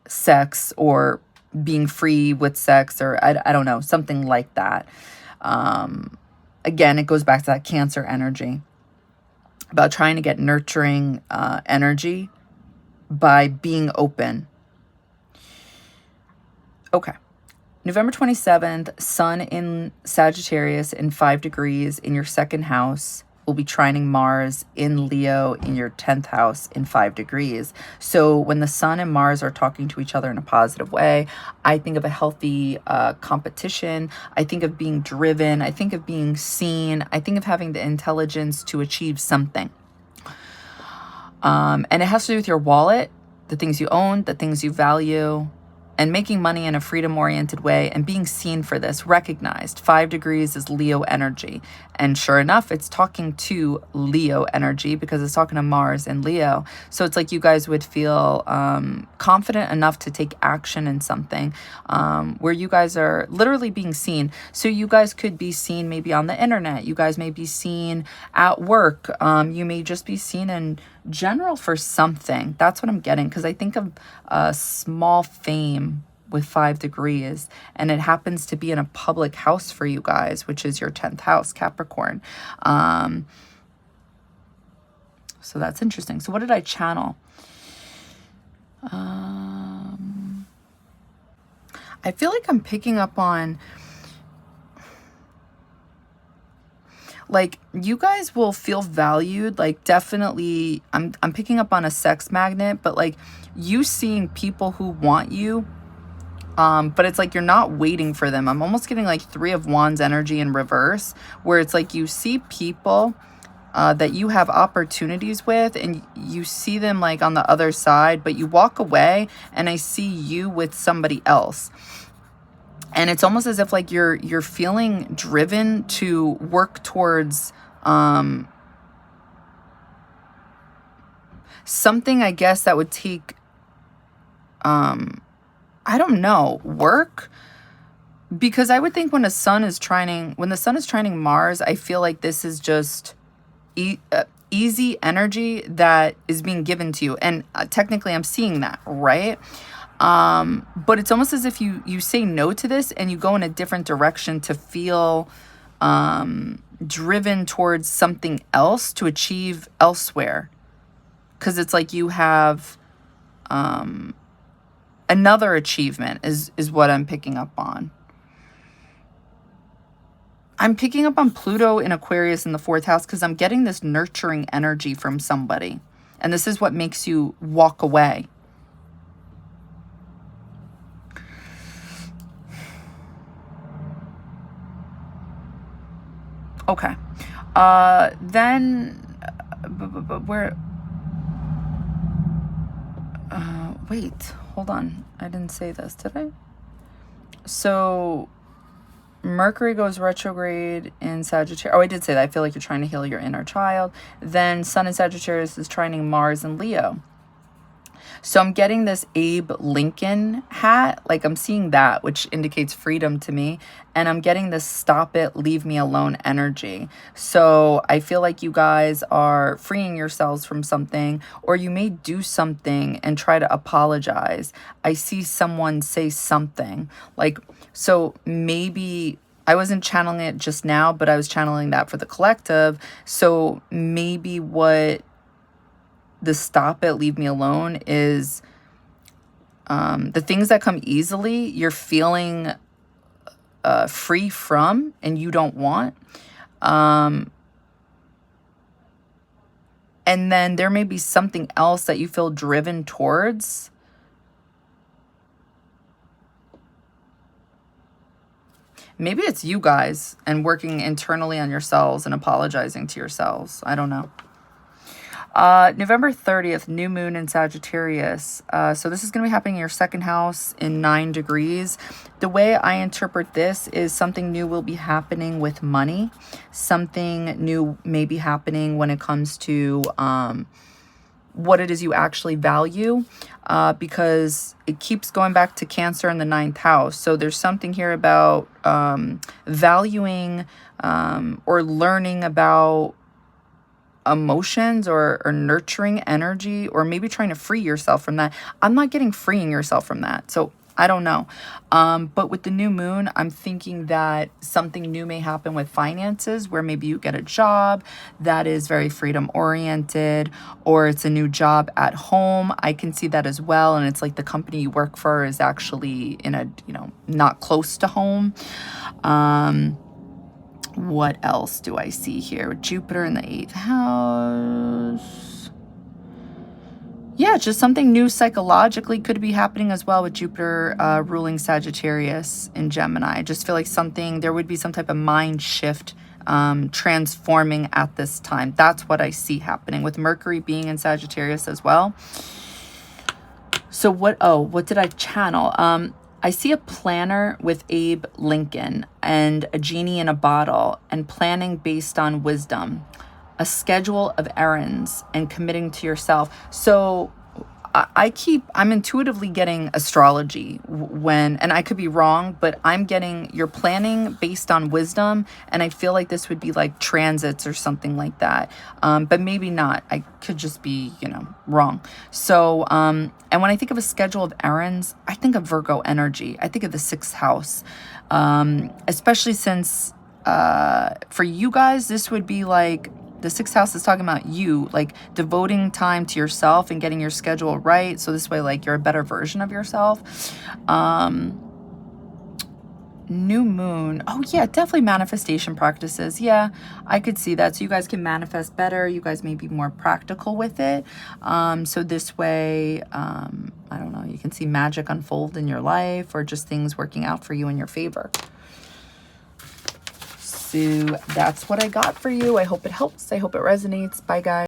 sex, or being free with sex, or I don't know, something like that. Again, it goes back to that Cancer energy about trying to get nurturing energy by being open. Okay. November 27th, Sun in Sagittarius in 5 degrees in your second house will be trining Mars in Leo in your 10th house in 5 degrees. So when the Sun and Mars are talking to each other in a positive way, I think of a healthy competition. I think of being driven. I think of being seen. I think of having the intelligence to achieve something. And it has to do with your wallet, the things you own, the things you value, and making money in a freedom-oriented way and being seen for this, recognized. 5 degrees is Leo energy. And sure enough, it's talking to Leo energy, because it's talking to Mars and Leo. So it's like you guys would feel confident enough to take action in something where you guys are literally being seen. So you guys could be seen maybe on the internet. You guys may be seen at work. You may just be seen in general for something. That's what I'm getting, because I think of a small fame with 5 degrees, and it happens to be in a public house for you guys, which is your 10th house, Capricorn. So that's interesting. So what did I channel? I feel like I'm picking up on, like, you guys will feel valued. Like, definitely, I'm picking up on a sex magnet, but like you seeing people who want you, but it's like you're not waiting for them. I'm almost getting like 3 of Wands energy in reverse, where it's like you see people that you have opportunities with, and you see them like on the other side, but you walk away and I see you with somebody else. And it's almost as if like you're feeling driven to work towards something, I guess, that would take, I don't know, work. Because I would think when the sun is trining Mars, I feel like this is just easy energy that is being given to you. And technically I'm seeing that, right? But it's almost as if you say no to this and you go in a different direction to feel driven towards something else to achieve elsewhere. Because it's like you have another achievement is what I'm picking up on. I'm picking up on Pluto in Aquarius in the 4th house because I'm getting this nurturing energy from somebody. And this is what makes you walk away. Okay. Then, where... wait, hold on. I didn't say this, did I? So... Mercury goes retrograde in Sagittarius. Oh, I did say that. I feel like you're trying to heal your inner child. Then Sun in Sagittarius is trining Mars and Leo. So I'm getting this Abe Lincoln hat. Like I'm seeing that, which indicates freedom to me. And I'm getting this stop it, leave me alone energy. So I feel like you guys are freeing yourselves from something, or you may do something and try to apologize. I see someone say something like, so maybe I wasn't channeling it just now, but I was channeling that for the collective. So maybe what the stop it, leave me alone is the things that come easily, you're feeling free from and you don't want. And then there may be something else that you feel driven towards. Maybe it's you guys and working internally on yourselves and apologizing to yourselves. I don't know. November 30th, new moon in Sagittarius. So this is going to be happening in your 2nd house in 9 degrees. The way I interpret this is something new will be happening with money. Something new may be happening when it comes to what it is you actually value, because it keeps going back to Cancer in the 9th house. So there's something here about valuing or learning about emotions or nurturing energy, or maybe trying to free yourself from that. I'm not getting freeing yourself from that. So I don't know. But with the new moon, I'm thinking that something new may happen with finances, where maybe you get a job that is very freedom oriented, or it's a new job at home. I can see that as well. And it's like the company you work for is actually in a, not close to home. What else do I see here? Jupiter in the 8th house. Yeah, just something new psychologically could be happening as well with Jupiter ruling Sagittarius in Gemini. I just feel like there would be some type of mind shift transforming at this time. That's what I see happening with Mercury being in Sagittarius as well. So what did I channel? I see a planner with Abe Lincoln and a genie in a bottle, and planning based on wisdom, a schedule of errands, and committing to yourself. So I'm intuitively getting astrology and I could be wrong, but I'm getting you're planning based on wisdom. And I feel like this would be like transits or something like that. But maybe not. I could just be, wrong. So, and when I think of a schedule of errands, I think of Virgo energy. I think of the 6th house, especially since, for you guys, this would be like, the 6th house is talking about you, like devoting time to yourself and getting your schedule right. So this way, like, you're a better version of yourself. new moon. Oh yeah, definitely manifestation practices. Yeah, I could see that. So you guys can manifest better. You guys may be more practical with it. So this way, I don't know, you can see magic unfold in your life, or just things working out for you in your favor. So that's what I got for you. I hope it helps. I hope it resonates. Bye, guys.